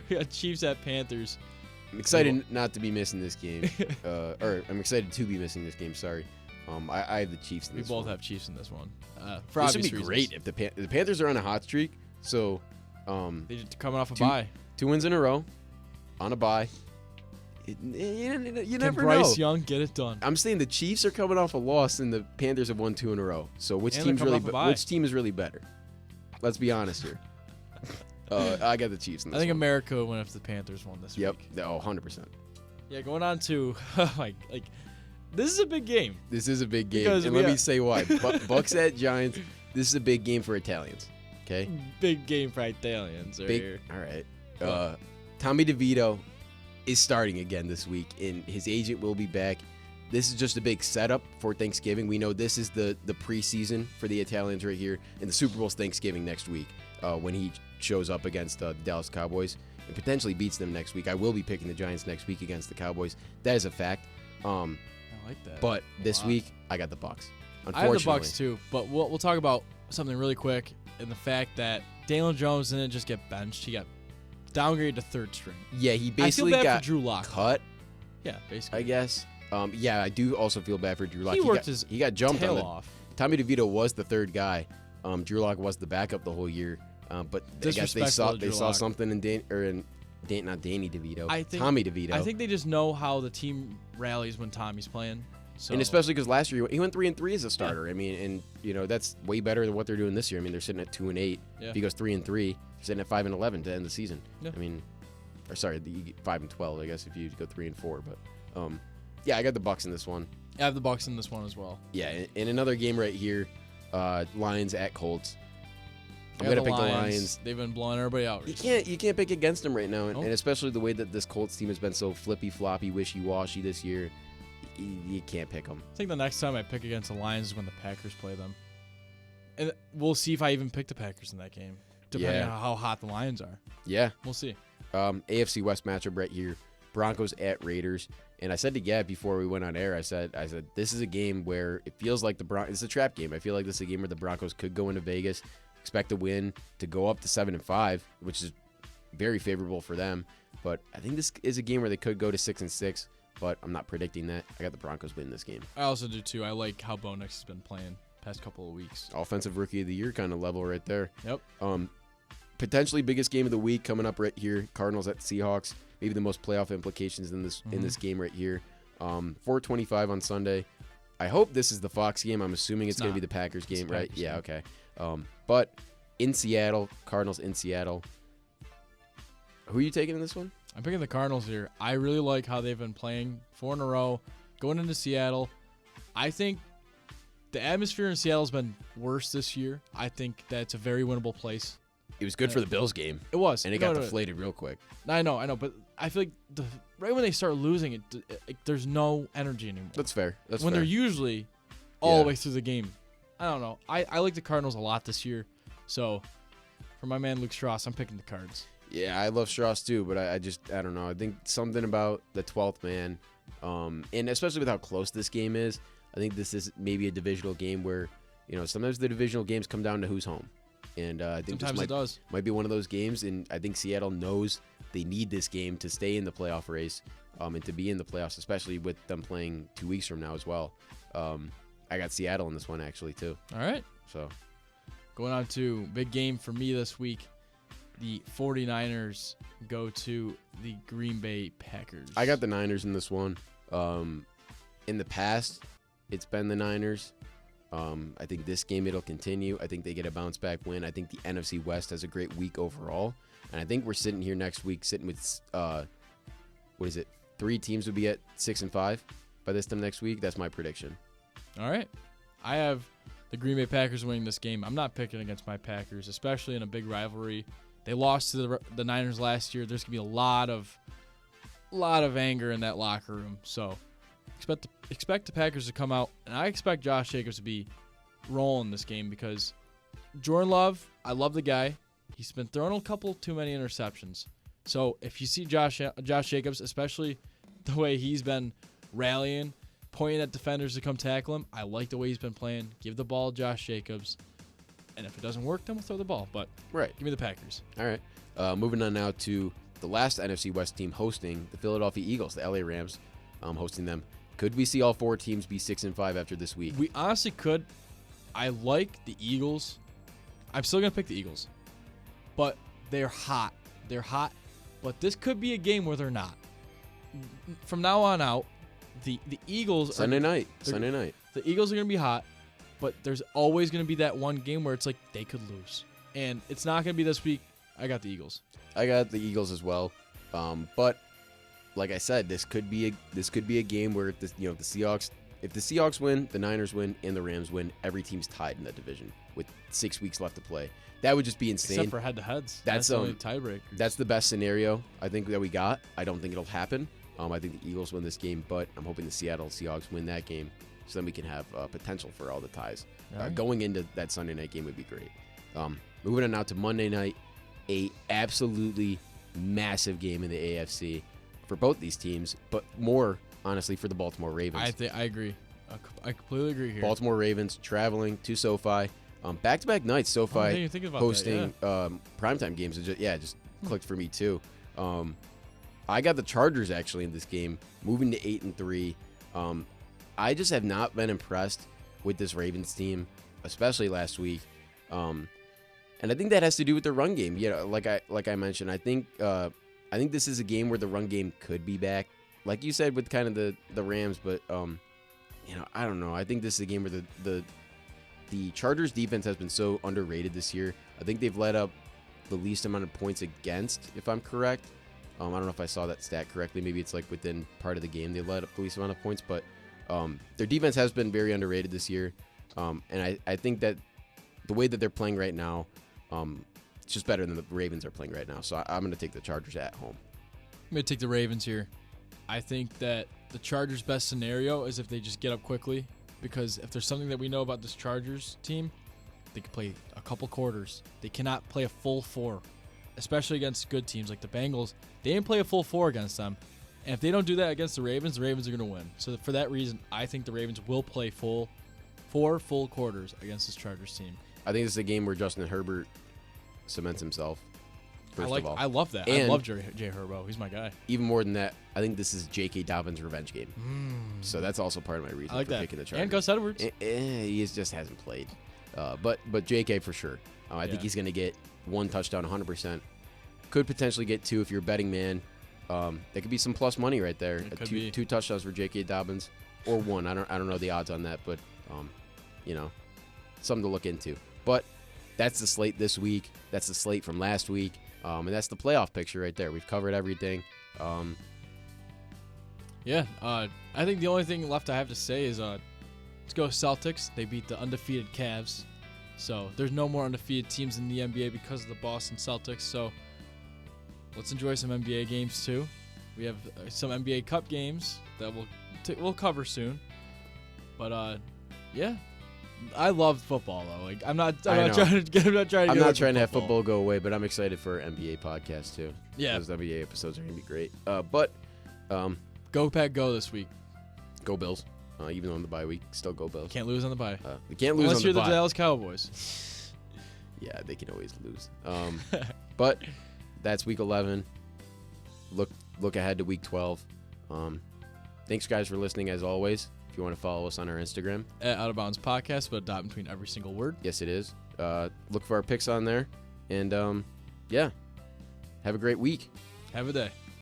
We got Chiefs at Panthers. I'm excited not to be missing this game. Or I'm excited to be missing this game. Sorry. I have the Chiefs in We this both one. have Chiefs in this one. For This would obvious be reasons. great if the Panthers are on a hot streak. So, They're just coming off a Two- bye. 2 wins in a row, on a bye. You Can never Bryce know. Young get it done? I'm saying the Chiefs are coming off a loss, and the Panthers have won 2 in a row. So which And they're coming off a bye. which team is really better? Let's be honest here. I got the Chiefs in this I think one. America would win if the Panthers won this Yep. week. Oh, 100%. Yeah, going on to this is a big game. This is a big game, Because and we let me have- say why. Bucks at Giants. This is a big game for Italians. Okay. Big game for Italians. Right Big. here. All right. What? Tommy DeVito is starting again this week, and his agent will be back. This is just a big setup for Thanksgiving. We know this is the preseason for the Italians right here, and the Super Bowl's Thanksgiving next week when he shows up against the Dallas Cowboys and potentially beats them next week. I will be picking the Giants next week against the Cowboys. That is a fact. I like that. But this lot. week, I got the Bucks. I have the Unfortunately, Bucks too. But we'll talk about something really quick, and the fact that Daniel Jones didn't just get benched; he got downgraded to third string. yeah, he I feel basically bad got for Drew Lock. cut. Yeah, basically. I guess. Yeah, I do also feel bad for Drew Lock. He worked his he got jumped tail on the off. Tommy DeVito was the third guy. Drew Lock was the backup the whole year. But I guess Disrespectful to they Drew saw Lock. something in not Danny DeVito. Tommy DeVito. I think they just know how the team rallies when Tommy's playing. So and especially because last year he went 3-3 as a starter. I mean, and that's way better than what they're doing this year. I mean, they're sitting at 2-8. Yeah. If he goes 3-3, they're sitting at 5-11 to end the season. Yeah. I mean, or sorry, 5-12. I guess if you go 3-4. But yeah, I got the Bucks in this one. I have the Bucks in this one as well. Yeah, in another game right here, Lions at Colts. I'm I gonna got the pick the Lions. They've been blowing everybody out. You can't pick against them right now, and, Nope. and especially the way that this Colts team has been so flippy floppy, wishy washy this year. You can't pick them. I think the next time I pick against the Lions is when the Packers play them, and we'll see if I even pick the Packers in that game, depending Yeah. on how hot the Lions are. Yeah. We'll see. AFC West matchup right here. Broncos at Raiders. And I said to Gab before we went on air, I said this is a game where it feels like it's a trap game. I feel like this is a game where the Broncos could go into Vegas, expect a win to go up to 7-5, which is very favorable for them. But I think this is a game where they could go to 6-6, but I'm not predicting that. I got the Broncos win this game. I also do too. I like how Bo Nix has been playing past couple of weeks. Offensive Rookie of the Year kind of level right there. Yep. Potentially biggest game of the week coming up right here. Cardinals at Seahawks. Maybe the most playoff implications in this game right here. 4:25 on Sunday. I hope this is the Fox game. I'm assuming it's going to be the Packers game, right? Packers Yeah, game. okay. But in Seattle, Cardinals in Seattle. Who are you taking in this one? I'm picking the Cardinals here. I really like how they've been playing 4 in a row, going into Seattle. I think the atmosphere in Seattle's been worse this year. I think that's a very winnable place. It was good for the Bills game. It was. And it got deflated real quick. I know, but I feel like right when they start losing there's no energy anymore. That's fair. When they're usually all the way through the game. I don't know. I like the Cardinals a lot this year. So, for my man Luke Strauss, I'm picking the Cards. Yeah, I love Strauss too, but I don't know. I think something about the 12th man, and especially with how close this game is, I think this is maybe a divisional game where, sometimes the divisional games come down to who's home. And I think sometimes this might be one of those games, and I think Seattle knows they need this game to stay in the playoff race and to be in the playoffs, especially with them playing 2 weeks from now as well. I got Seattle in this one actually too. All right. So going on to big game for me this week. The 49ers go to the Green Bay Packers. I got the Niners in this one. In the past, it's been the Niners. I think this game it'll continue. I think they get a bounce back win. I think the NFC West has a great week overall. And I think we're sitting here next week sitting with, 3 teams would be at 6-5 by this time next week. That's my prediction. All right. I have the Green Bay Packers winning this game. I'm not picking against my Packers, especially in a big rivalry. They lost to the Niners last year. There's going to be a lot of anger in that locker room. So expect the Packers to come out, and I expect Josh Jacobs to be rolling this game because Jordan Love, I love the guy. He's been throwing a couple too many interceptions. So if you see Josh Jacobs, especially the way he's been rallying, pointing at defenders to come tackle him, I like the way he's been playing. Give the ball to Josh Jacobs. And if it doesn't work, then we'll throw the ball. But right, give me the Packers. All right. Moving on now to the last NFC West team hosting the Philadelphia Eagles, the LA Rams, hosting them. Could we see all 4 teams be 6-5 after this week? We honestly could. I like the Eagles. I'm still gonna pick the Eagles, but they're hot. They're hot, but this could be a game where they're not. From now on out, the Eagles Sunday night. The Eagles are gonna be hot. But there's always going to be that one game where it's like they could lose. And it's not going to be this week. I got the Eagles. I got the Eagles as well. But like I said, this could be a game where if the Seahawks win, the Niners win, and the Rams win, every team's tied in that division with 6 weeks left to play. That would just be insane. Except for head-to-heads. That's the only tiebreaker. That's the best scenario I think that we got. I don't think it'll happen. I think the Eagles win this game, but I'm hoping the Seattle Seahawks win that game. So then we can have potential for all the ties. Right. Going into that Sunday night game would be great. Moving on now to Monday night, a absolutely massive game in the AFC for both these teams, but more, honestly, for the Baltimore Ravens. I agree. I completely agree here. Baltimore Ravens traveling to SoFi. Back-to-back nights, SoFi hosting primetime games. Just clicked for me too. I got the Chargers actually in this game, moving to 8-3. I just have not been impressed with this Ravens team, especially last week. And I think that has to do with the run game. Like I mentioned, I think this is a game where the run game could be back, like you said with kind of the Rams. But I don't know. I think this is a game where the Chargers defense has been so underrated this year. I think they've let up the least amount of points against, if I'm correct. I don't know if I saw that stat correctly. Maybe it's like within part of the game they let up the least amount of points, but their defense has been very underrated this year, and I think that the way that they're playing right now, it's just better than the Ravens are playing right now. So I'm going to take the Chargers at home. I'm going to take the Ravens here. I think that the Chargers' best scenario is if they just get up quickly, because if there's something that we know about this Chargers team, they can play a couple quarters. They cannot play a full 4, especially against good teams like the Bengals. They didn't play a full 4 against them. And if they don't do that against the Ravens are going to win. So for that reason, I think the Ravens will play 4 full quarters against this Chargers team. I think this is a game where Justin Herbert cements himself. First of all, I love that. I And- love Jay Herbo. He's my guy. even more than that, I think this is J.K. Dobbins' revenge game. So that's also part of my reason I like for that. picking the Chargers. And Gus Edwards. He just hasn't played. But J.K. for sure. I think Yeah. he's going to get 1 touchdown 100%. Could potentially get 2 if you're a betting man. That could be some plus money right there. It could be. 2 touchdowns for J.K. Dobbins, or 1. I don't know the odds on that, but something to look into. But that's the slate this week. That's the slate from last week, and that's the playoff picture right there. We've covered everything. Yeah. I think the only thing left I have to say is let's go Celtics. They beat the undefeated Cavs. So there's no more undefeated teams in the NBA because of the Boston Celtics. So let's enjoy some NBA games too. We have some NBA Cup games that we'll cover soon. But yeah, I love football though. Like I'm not trying to have football go away, but I'm excited for NBA podcast too. Yeah. Those NBA episodes are gonna be great. But Go Pack Go this week. go Bills. Even though on the bye week, still go Bills. Can't lose on the bye. We can't lose Unless on you're the the bye. Dallas Cowboys. Yeah, they can always lose. But that's week 11. Look ahead to week 12. Thanks guys for listening as always. If you want to follow us on our Instagram, At Out of Bounds Podcast, but a dot between every single word. yes it is. Look for our picks on there, and yeah, have a great week. Have a day.